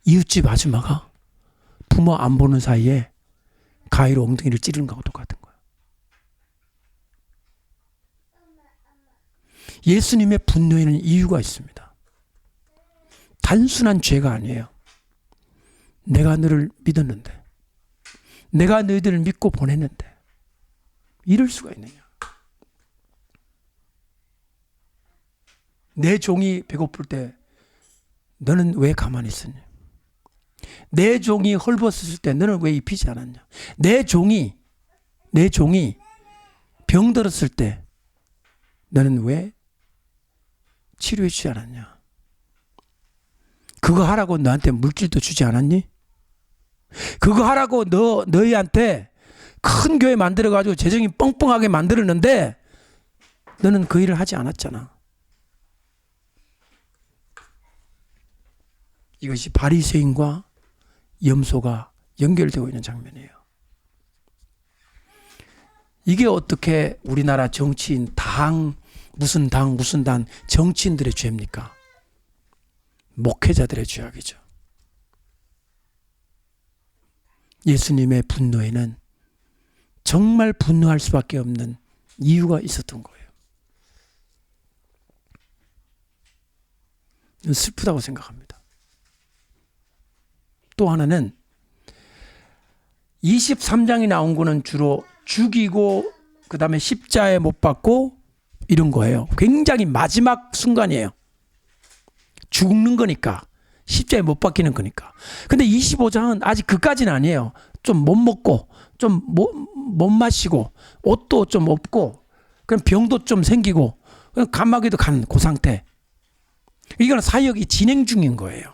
이웃집 아줌마가 부모 안 보는 사이에 가위로 엉덩이를 찌르는 거하고 똑같은 거예요. 예수님의 분노에는 이유가 있습니다. 단순한 죄가 아니에요. 내가 너를 믿었는데, 내가 너희들을 믿고 보냈는데 이럴 수가 있느냐? 내 종이 배고플 때 너는 왜 가만히 있었냐? 내 종이 헐벗었을 때 너는 왜 입히지 않았냐? 내 종이 병들었을 때 너는 왜 치료해 주지 않았냐? 그거 하라고 너한테 물질도 주지 않았니? 그거 하라고 너희한테 큰 교회 만들어가지고 재정이 뻥뻥하게 만들었는데 너는 그 일을 하지 않았잖아. 이것이 바리새인과 염소가 연결되고 있는 장면이에요. 이게 어떻게 우리나라 정치인 무슨 당 정치인들의 죄입니까? 목회자들의 죄악이죠. 예수님의 분노에는 정말 분노할 수밖에 없는 이유가 있었던 거예요. 슬프다고 생각합니다. 또 하나는 23장이 나온 거는 주로 죽이고 그 다음에 십자에 못 박고 이런 거예요. 굉장히 마지막 순간이에요. 죽는 거니까. 십자에 못 박히는 거니까. 근데 25장은 아직 그까지는 아니에요. 좀 못 먹고 좀 못 마시고 옷도 좀 없고 그럼 병도 좀 생기고 감마귀도 간 그 상태. 이거는 사역이 진행 중인 거예요.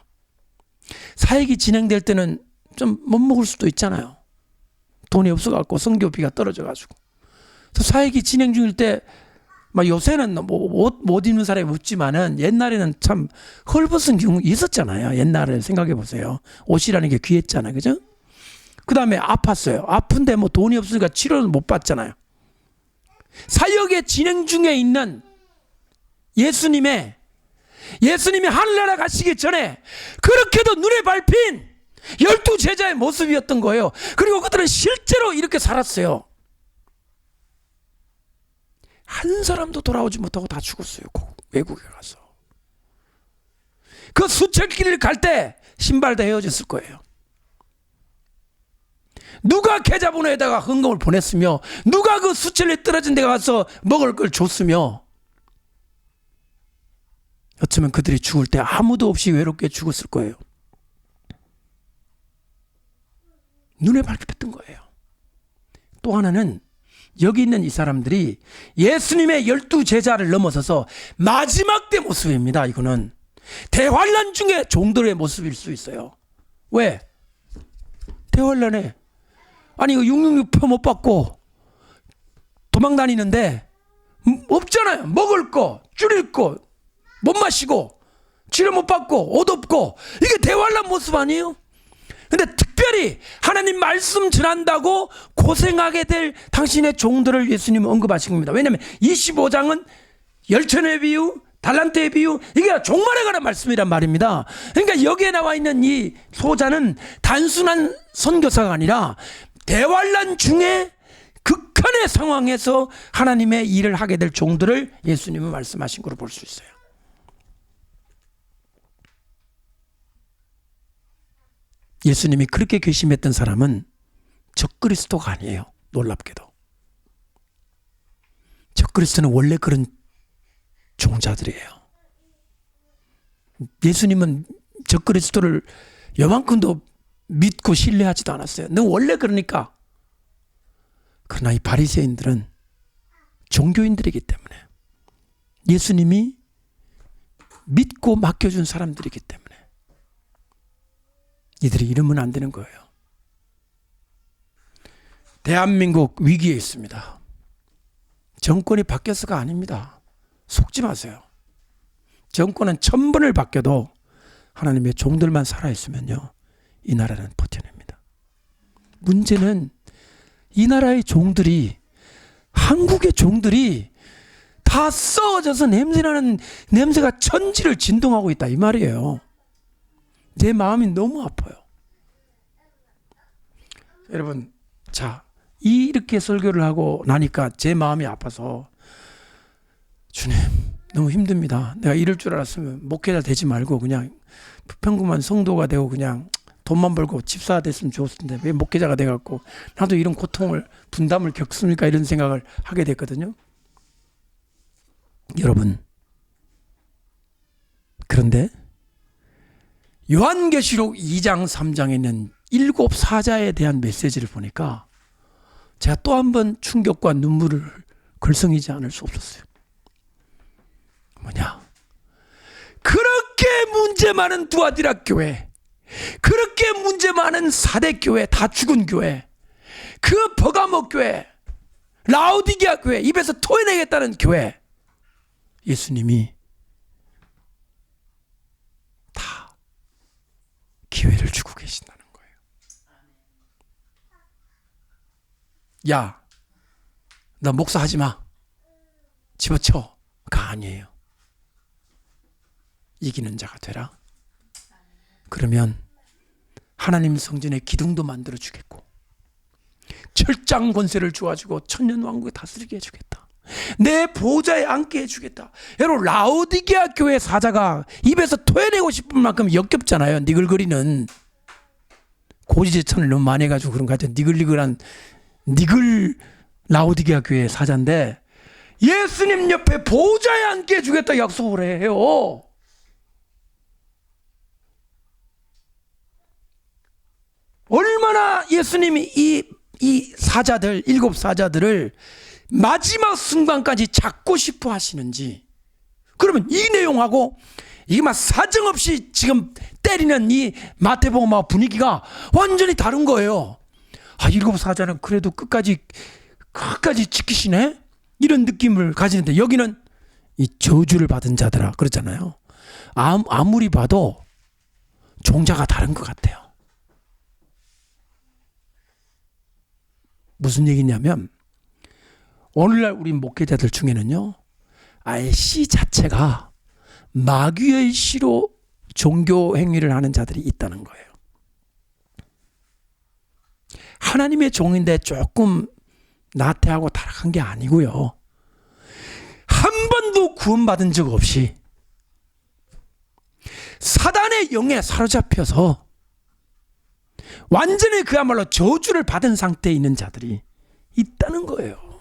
사역이 진행될 때는 좀 못 먹을 수도 있잖아요. 돈이 없어갖고 선교비가 떨어져가지고. 사역이 진행 중일 때 막 요새는 옷 못 입는 사람이 없지만은 옛날에는 참 헐벗은 경우 있었잖아요. 옛날에 생각해 보세요. 옷이라는 게 귀했잖아요. 그죠? 그 다음에 아팠어요. 아픈데 뭐 돈이 없으니까 치료를 못 받잖아요. 사역의 진행 중에 있는 예수님이 하늘나라 가시기 전에 그렇게도 눈에 밟힌 12제자의 모습이었던 거예요. 그리고 그들은 실제로 이렇게 살았어요. 한 사람도 돌아오지 못하고 다 죽었어요. 외국에 가서. 그 수철길을 갈 때 신발 다 헤어졌을 거예요. 누가 계좌번호에다가 헌금을 보냈으며 누가 그 수철에 떨어진 데 가서 먹을 걸 줬으며 어쩌면 그들이 죽을 때 아무도 없이 외롭게 죽었을 거예요. 눈에 밟혔던 거예요. 또 하나는 여기 있는 이 사람들이 예수님의 12제자를 넘어서서 마지막 때 모습입니다. 이거는 대환란 중에 종들의 모습일 수 있어요. 왜? 대환란에 아니 이거 666표 못 받고 도망 다니는데 없잖아요. 먹을 거, 줄일 거, 못 마시고 치료 못 받고 옷 없고 이게 대환란 모습 아니에요? 근데 특별히 하나님 말씀 전한다고 고생하게 될 당신의 종들을 예수님은 언급하신 겁니다. 왜냐하면 25장은 열천의 비유, 달란트의 비유, 이게 종말에 관한 말씀이란 말입니다. 그러니까 여기에 나와 있는 이 소자는 단순한 선교사가 아니라 대환란 중에 극한의 상황에서 하나님의 일을 하게 될 종들을 예수님은 말씀하신 것으로 볼 수 있어요. 예수님이 그렇게 괘씸했던 사람은 적그리스도가 아니에요. 놀랍게도. 적그리스도는 원래 그런 종자들이에요. 예수님은 적그리스도를 요만큼도 믿고 신뢰하지도 않았어요. 너 원래 그러니까. 그러나 이 바리새인들은 종교인들이기 때문에 예수님이 믿고 맡겨준 사람들이기 때문에 이들이 이러면 안 되는 거예요. 대한민국 위기에 있습니다. 정권이 바뀌어서가 아닙니다. 속지 마세요. 정권은 1000번을 바뀌어도 하나님의 종들만 살아있으면요, 이 나라는 버텨냅니다. 문제는 이 나라의 종들이, 한국의 종들이 다 썩어져서 냄새나는 냄새가 천지를 진동하고 있다 이 말이에요. 내 마음이 너무 아파요. 여러분, 자, 이렇게 설교를 하고 나니까 제 마음이 아파서 주님 너무 힘듭니다. 내가 이럴 줄 알았으면 목회자 되지 말고 그냥 평범한 성도가 되고 그냥 돈만 벌고 집사가 됐으면 좋았을 텐데 왜 목회자가 돼갖고 나도 이런 고통을 분담을 겪습니까? 이런 생각을 하게 됐거든요. 여러분, 그런데 요한계시록 2장 3장에 있는 7 사자에 대한 메시지를 보니까 제가 또 한 번 충격과 눈물을 걸성이지 않을 수 없었어요. 뭐냐? 그렇게 문제 많은 두아디라 교회, 그렇게 문제 많은 사대 교회, 다 죽은 교회, 그 버가모 교회, 라오디게아 교회, 입에서 토해내겠다는 교회, 예수님이 다 기회를 주고 계신다는 거예요. 야, 너 목사하지 마. 집어쳐가 아니에요. 이기는 자가 되라. 그러면 하나님 성전의 기둥도 만들어 주겠고, 철장 권세를 주어주고 천년 왕국에 다스리게 해주겠다. 내 보좌에 앉게 해주겠다. 여러분, 라오디게아 교회 사자가 입에서 토해내고 싶은 만큼 역겹잖아요. 니글거리는 고지제천을 너무 많이 해가지고 그런 거 같아요. 니글 라오디게아 교회 사자인데 예수님 옆에 보좌에 앉게 해주겠다 약속을 해요. 얼마나 예수님이 이 사자들, 7 사자들을 마지막 순간까지 잡고 싶어 하시는지. 그러면 이 내용하고 이게 막 사정없이 지금 때리는 이 마태복음 분위기가 완전히 다른 거예요. 아, 7 사자는 그래도 끝까지 지키시네? 이런 느낌을 가지는데, 여기는 이 저주를 받은 자들아 그렇잖아요. 아무리 봐도 종자가 다른 것 같아요. 무슨 얘기냐면, 오늘날 우리 목회자들 중에는요, 아예 씨 자체가 마귀의 씨로 종교 행위를 하는 자들이 있다는 거예요. 하나님의 종인데 조금 나태하고 타락한 게 아니고요, 한 번도 구원받은 적 없이 사단의 영에 사로잡혀서 완전히 그야말로 저주를 받은 상태에 있는 자들이 있다는 거예요.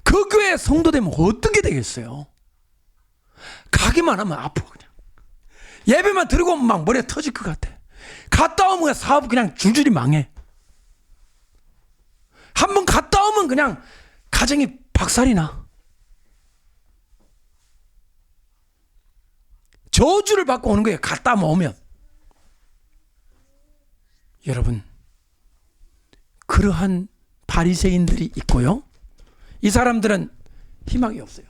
그 교회 성도 되면 어떻게 되겠어요? 가기만 하면 아파. 그냥 예배만 들고 막 머리가 터질 것 같아. 갔다 오면 사업 그냥 줄줄이 망해. 한번 갔다 오면 그냥 가정이 박살이 나. 저주를 받고 오는 거예요, 갔다 오면. 여러분, 그러한 바리새인들이 있고요, 이 사람들은 희망이 없어요.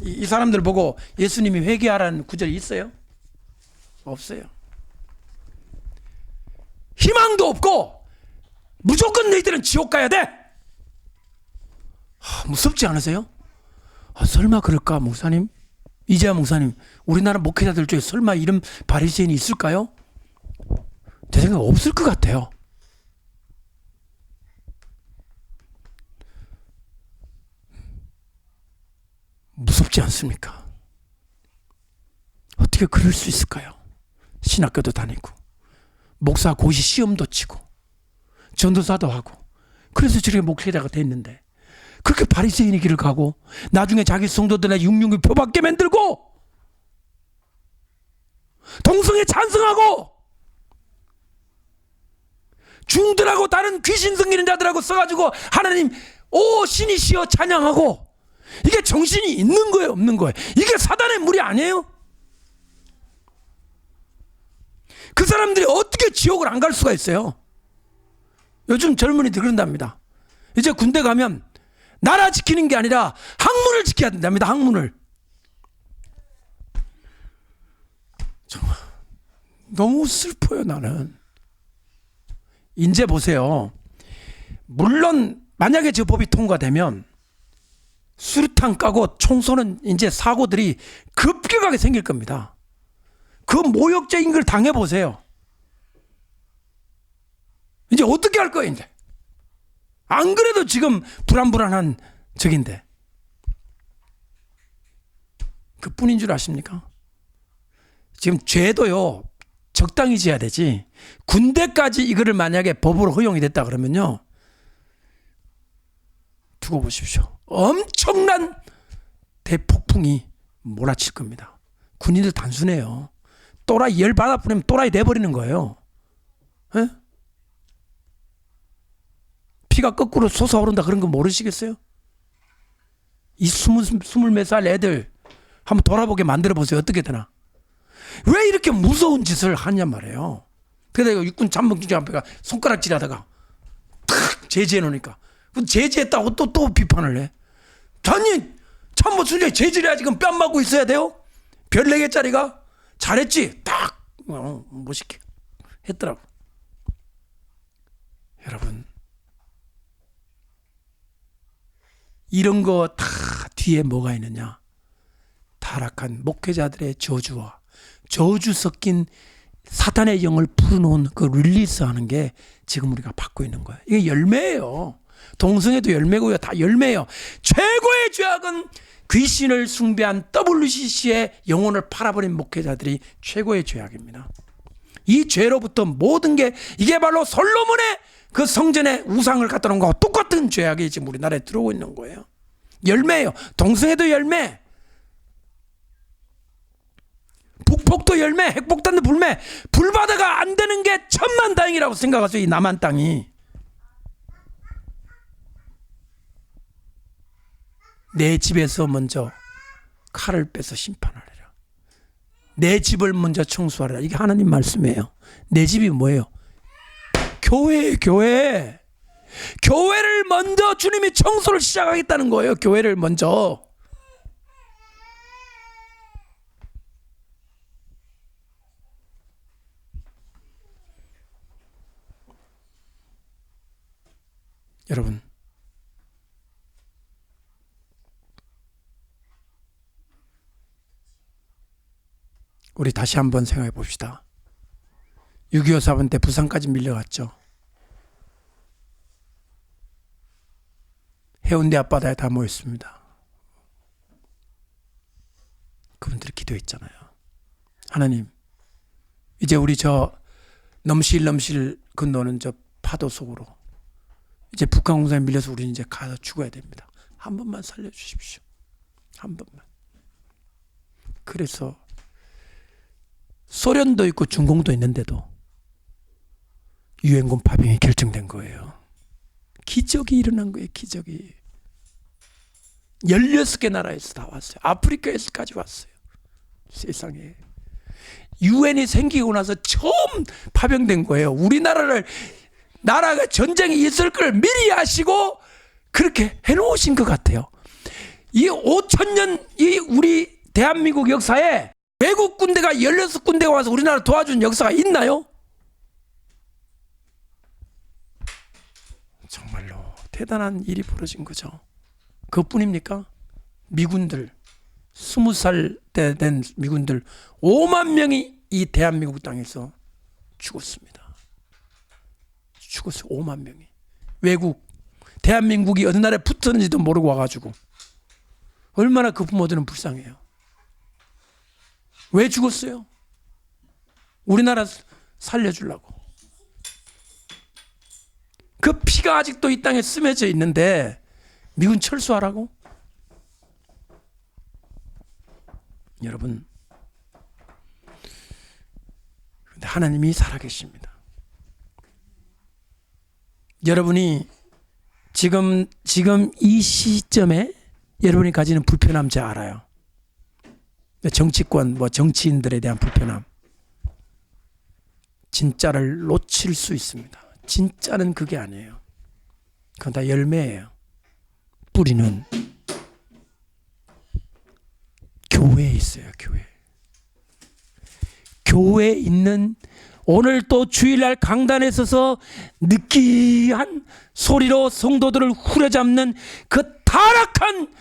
이 사람들 보고 예수님이 회개하라는 구절이 있어요? 없어요. 희망도 없고 무조건 너희들은 지옥 가야 돼. 무섭지 않으세요? 설마 그럴까? 목사님, 이재하 목사님, 우리나라 목회자들 중에 설마 이런 바리새인이 있을까요? 제 생각 없을 것 같아요. 무섭지 않습니까? 어떻게 그럴 수 있을까요? 신학교도 다니고 목사 고시 시험도 치고 전도사도 하고, 그래서 저렇게 목회자가 됐는데 그렇게 바리새인의 길을 가고 나중에 자기 성도들의 육육을 표밖에 만들고 동성애 찬성하고 중들하고 다른 귀신 섬기는 자들하고 써가지고 하나님 오 신이시여 찬양하고, 이게 정신이 있는 거예요, 없는 거예요? 이게 사단의 무리 아니에요? 그 사람들이 어떻게 지옥을 안 갈 수가 있어요? 요즘 젊은이들 그런답니다. 이제 군대 가면 나라 지키는 게 아니라 학문을 지켜야 된답니다. 학문을. 정말 너무 슬퍼요, 나는. 이제 보세요. 물론 만약에 저 법이 통과되면 수류탄 까고 총 쏘는 이제 사고들이 급격하게 생길 겁니다. 그 모욕적인 걸 당해보세요. 이제 어떻게 할 거예요, 이제? 안 그래도 지금 불안불안한 적인데. 그뿐인 줄 아십니까? 지금 죄도요, 적당히 지어야 되지. 군대까지 이거를 만약에 법으로 허용이 됐다 그러면요, 두고 보십시오. 엄청난 대폭풍이 몰아칠 겁니다. 군인들 단순해요. 또라이 열 받아 뿌리면 또라이 돼버리는 거예요. 에? 피가 거꾸로 솟아오른다 그런 거 모르시겠어요? 이 스물 몇 살 애들 한번 돌아보게 만들어 보세요. 어떻게 되나? 왜 이렇게 무서운 짓을 하냐 말이에요. 그래서 육군 참모총장 앞에가 손가락질하다가 탁 제지해 놓으니까 제지했다고 또 비판을 해. 아니 참모총장이 제지해야지 그럼 뺨 맞고 있어야 돼요? 별 4개짜리가 잘했지 딱 멋있게 했더라고. 여러분 이런 거 다 뒤에 뭐가 있느냐? 타락한 목회자들의 저주와 저주 섞인 사탄의 영을 불어놓은 그 릴리스하는 게 지금 우리가 받고 있는 거예요. 이게 열매예요. 동성애도 열매고요. 다 열매예요. 최고의 죄악은 귀신을 숭배한 WCC의 영혼을 팔아버린 목회자들이 최고의 죄악입니다. 이 죄로부터 모든 게 이게 바로 솔로몬의 그 성전에 우상을 갖다 놓은 거와 똑같은 죄악이 지금 우리나라에 들어오고 있는 거예요. 열매예요. 동성애도 열매, 북폭도 열매, 핵폭탄도 불매. 불바다가 안 되는 게 천만다행이라고 생각하세요. 이 남한 땅이. 내 집에서 먼저 칼을 빼서 심판하리라. 내 집을 먼저 청소하리라. 이게 하나님 말씀이에요. 내 집이 뭐예요? 교회예요. 교회. 교회를 먼저 주님이 청소를 시작하겠다는 거예요. 교회를 먼저. 여러분 우리 다시 한번 생각해 봅시다. 6.25 사건 때 부산까지 밀려갔죠. 해운대 앞바다에 다 모였습니다. 그분들이 기도했잖아요. 하나님 이제 우리 저 넘실 건너는 저 파도 속으로 이제 북한 공산에 밀려서 우리는 이제 가서 죽어야 됩니다. 한 번만 살려주십시오. 한 번만. 그래서 소련도 있고 중공도 있는데도 유엔군 파병이 결정된 거예요. 기적이 일어난 거예요. 기적이. 16개 나라에서 다 왔어요. 아프리카에서까지 왔어요. 세상에. 유엔이 생기고 나서 처음 파병된 거예요. 우리나라를 나라가 전쟁이 있을 걸 미리 아시고 그렇게 해놓으신 것 같아요. 이 5,000년 이 우리 대한민국 역사에 외국 군대가 16군데가 와서 우리나라 도와준 역사가 있나요? 정말로 대단한 일이 벌어진 거죠. 그것뿐입니까? 미군들 20살 때 된 미군들 5만 명이 이 대한민국 땅에서 죽었습니다. 죽었어요. 5만 명이. 외국 대한민국이 어느 나라에 붙었는지도 모르고 와가지고 얼마나 그 부모들은 불쌍해요. 왜 죽었어요? 우리나라 살려주려고. 그 피가 아직도 이 땅에 스며져 있는데 미군 철수하라고? 여러분, 근데 하나님이 살아계십니다. 여러분이 지금 이 시점에 여러분이 가지는 불편함 제가 알아요. 정치권, 정치인들에 대한 불편함. 진짜를 놓칠 수 있습니다. 진짜는 그게 아니에요. 그건 다 열매예요. 뿌리는 교회에 있어요. 교회. 교회에 있는 오늘 또 주일날 강단에 서서 느끼한 소리로 성도들을 후려잡는 그 타락한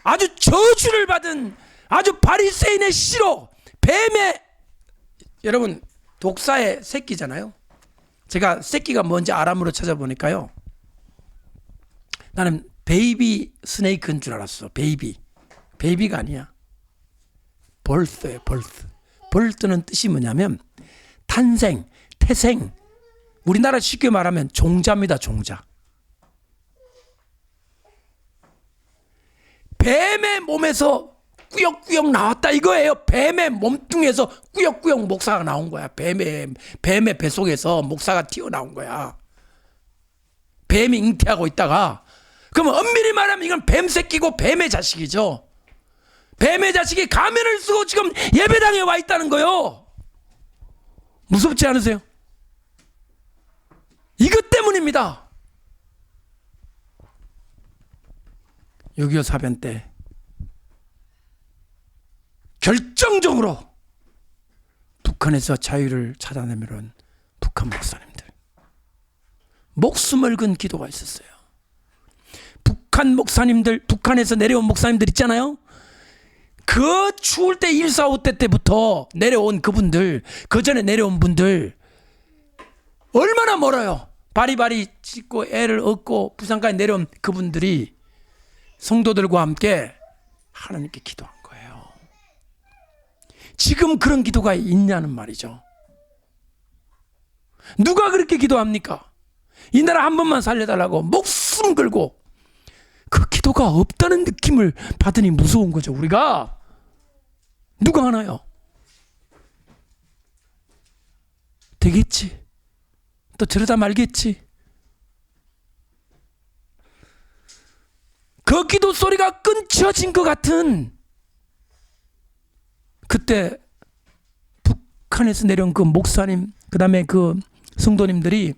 아주 저주를 받은 아주 바리새인의 씨로 뱀의 여러분 독사의 새끼잖아요. 제가 새끼가 뭔지 아람으로 찾아보니까요. 나는 베이비 스네이크인 줄 알았어. 베이비가 아니야. 벌스예요. 벌스는 뜻이 뭐냐면 탄생, 태생. 우리나라 쉽게 말하면 종자입니다. 종자. 뱀의 몸에서 꾸역꾸역 나왔다 이거예요. 뱀의 몸뚱에서 꾸역꾸역 목사가 나온 거야. 뱀의 뱃속에서 목사가 튀어나온 거야. 뱀이 잉태하고 있다가 그러면 엄밀히 말하면 이건 뱀 새끼고 뱀의 자식이죠. 뱀의 자식이 가면을 쓰고 지금 예배당에 와 있다는 거요. 무섭지 않으세요? 이것 때문입니다. 6.25 사변 때 결정적으로 북한에서 자유를 찾아내면 북한 목사님들 목숨을 건 기도가 있었어요. 북한 목사님들, 북한에서 내려온 목사님들 있잖아요. 그 추울 때 1.4.5 때부터 내려온 그분들, 그 전에 내려온 분들 얼마나 멀어요. 바리바리 찢고 애를 얻고 부산까지 내려온 그분들이 성도들과 함께 하나님께 기도한 거예요. 지금 그런 기도가 있냐는 말이죠. 누가 그렇게 기도합니까? 이 나라 한 번만 살려달라고 목숨 걸고 그 기도가 없다는 느낌을 받으니 무서운 거죠. 우리가 누가 하나요? 되겠지. 또 저러다 말겠지. 그 기도 소리가 끊겨진 것 같은 그때 북한에서 내려온 그 목사님, 그 다음에 그 성도님들이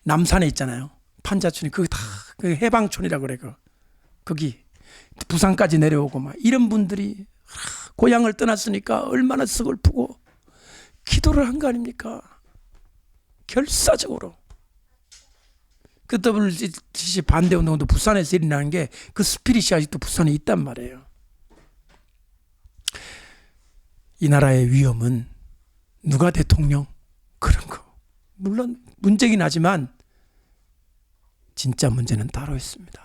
남산에 있잖아요. 판자촌이 그게 다 그 해방촌이라 그래. 거기 부산까지 내려오고 막 이런 분들이 고향을 떠났으니까 얼마나 서글프고 기도를 한 거 아닙니까? 결사적으로. 그 WCC 반대 운동도 부산에서 일어나는 게 그 스피릿이 아직도 부산에 있단 말이에요. 이 나라의 위험은 누가 대통령? 그런 거. 물론 문제긴 하지만 진짜 문제는 따로 있습니다.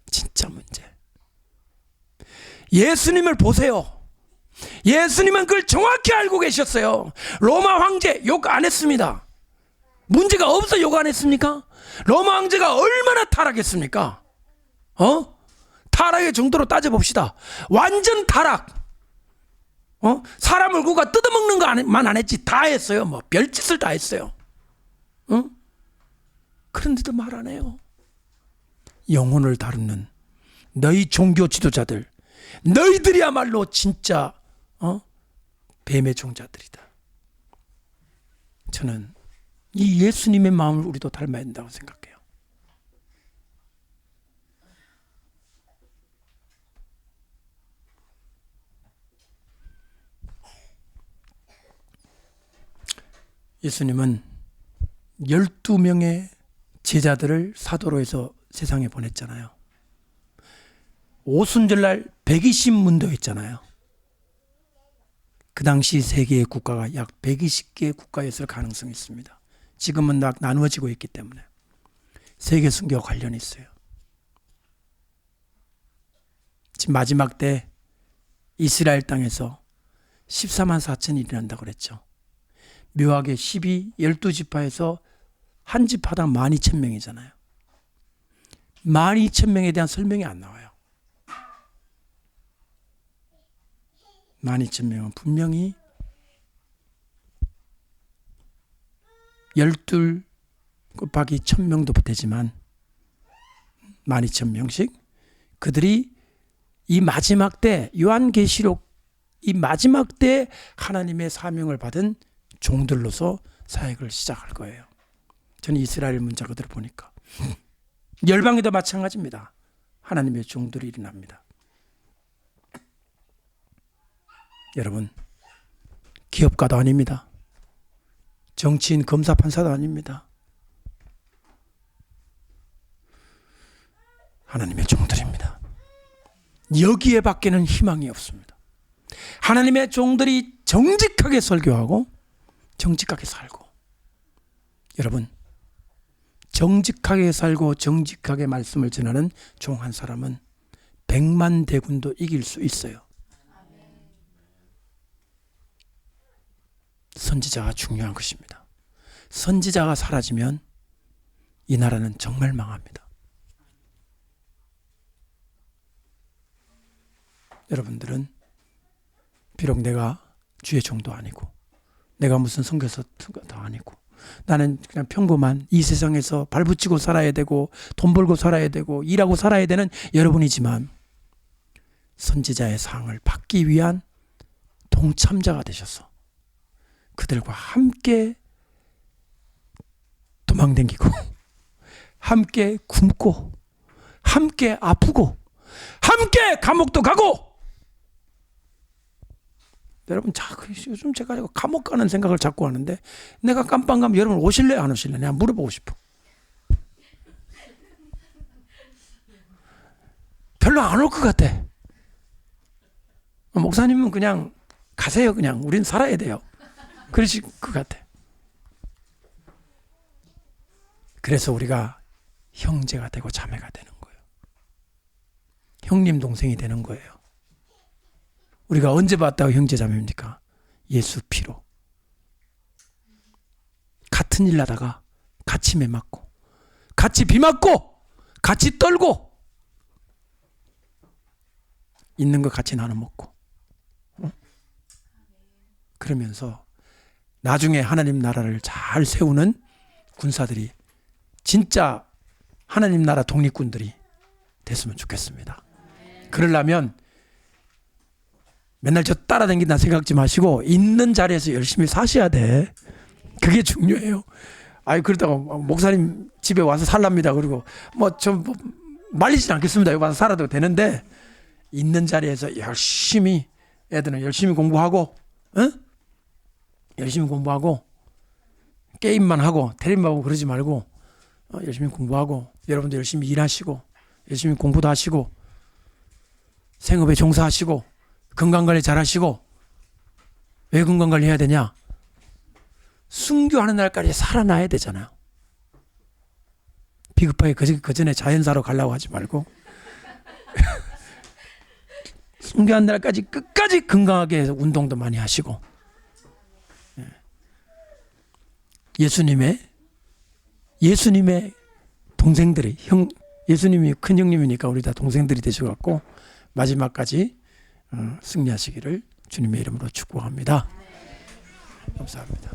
진짜 문제. 예수님을 보세요. 예수님은 그걸 정확히 알고 계셨어요. 로마 황제 욕 안 했습니다. 문제가 없어 욕 안 했습니까? 로마 황제가 얼마나 타락했습니까? 타락의 정도로 따져봅시다. 완전 타락. 사람을 구가 뜯어먹는 것만 안 했지 다 했어요. 뭐 별짓을 다 했어요. 그런데도 말 안 해요. 영혼을 다루는 너희 종교 지도자들, 너희들이야말로 진짜 뱀의 종자들이다. 저는 이 예수님의 마음을 우리도 닮아야 된다고 생각해요. 예수님은 12명의 제자들을 사도로 해서 세상에 보냈잖아요. 오순절날 120문도였잖아요. 그 당시 세계의 국가가 약 120개의 국가였을 가능성이 있습니다. 지금은 나누어지고 있기 때문에 세계 순교와 관련이 있어요. 지금 마지막 때 이스라엘 땅에서 14만 4천이 일어난다고 그랬죠. 묘하게 12지파에서 한 지파당 12,000명이잖아요. 12,000명에 대한 설명이 안 나와요. 12,000명은 분명히 12 곱하기 1,000명도 되지만 12,000명씩 그들이 이 마지막 때 요한계시록 이 마지막 때 하나님의 사명을 받은 종들로서 사역을 시작할 거예요. 저는 이스라엘 문자 그대로 보니까 열방에도 마찬가지입니다. 하나님의 종들이 일어납니다. 여러분, 기업가도 아닙니다. 정치인, 검사, 판사도 아닙니다. 하나님의 종들입니다. 여기에 밖에는 희망이 없습니다. 하나님의 종들이 정직하게 설교하고 정직하게 살고, 여러분, 정직하게 살고 정직하게 말씀을 전하는 종 한 사람은 100만 대군도 이길 수 있어요. 선지자가 중요한 것입니다. 선지자가 사라지면 이 나라는 정말 망합니다. 여러분들은 비록 내가 주의 종도 아니고 내가 무슨 선교사도 아니고 나는 그냥 평범한 이 세상에서 발붙이고 살아야 되고 돈 벌고 살아야 되고 일하고 살아야 되는 여러분이지만 선지자의 상을 받기 위한 동참자가 되셔서 그들과 함께 도망다니고 함께 굶고 함께 아프고 함께 감옥도 가고. 여러분 요즘 제가 감옥 가는 생각을 자꾸 하는데 내가 깜빵 가면 여러분 오실래요 안 오실래요? 내가 물어보고 싶어. 별로 안 올 것 같아. 목사님은 그냥 가세요. 그냥 우린 살아야 돼요. 그러실 것 같아. 그래서 우리가 형제가 되고 자매가 되는 거예요. 형님 동생이 되는 거예요. 우리가 언제 봤다고 형제 자매입니까? 예수 피로. 같은 일 하다가 같이 매 맞고 같이 비 맞고 같이 떨고 있는 거 같이 나눠 먹고 그러면서 나중에 하나님 나라를 잘 세우는 군사들이 진짜 하나님 나라 독립군들이 됐으면 좋겠습니다. 그러려면 맨날 저 따라다닌다 생각지 마시고 있는 자리에서 열심히 사셔야 돼. 그게 중요해요. 그러다가 목사님 집에 와서 살랍니다. 그리고 좀 말리진 않겠습니다. 여기 와서 살아도 되는데 있는 자리에서 열심히 애들은 열심히 공부하고 열심히 공부하고 게임만 하고 텔레비만 보고 그러지 말고 열심히 공부하고 여러분도 열심히 일하시고 열심히 공부도 하시고 생업에 종사하시고 건강관리 잘하시고. 왜 건강관리 해야 되냐? 순교하는 날까지 살아나야 되잖아요. 비급하게 그 전에 자연사로 가려고 하지 말고 순교하는 날까지 끝까지 건강하게 해서 운동도 많이 하시고. 예수님의 동생들이 예수님이 큰 형님이니까 우리 다 동생들이 되셔갖고 마지막까지 승리하시기를 주님의 이름으로 축복합니다. 감사합니다.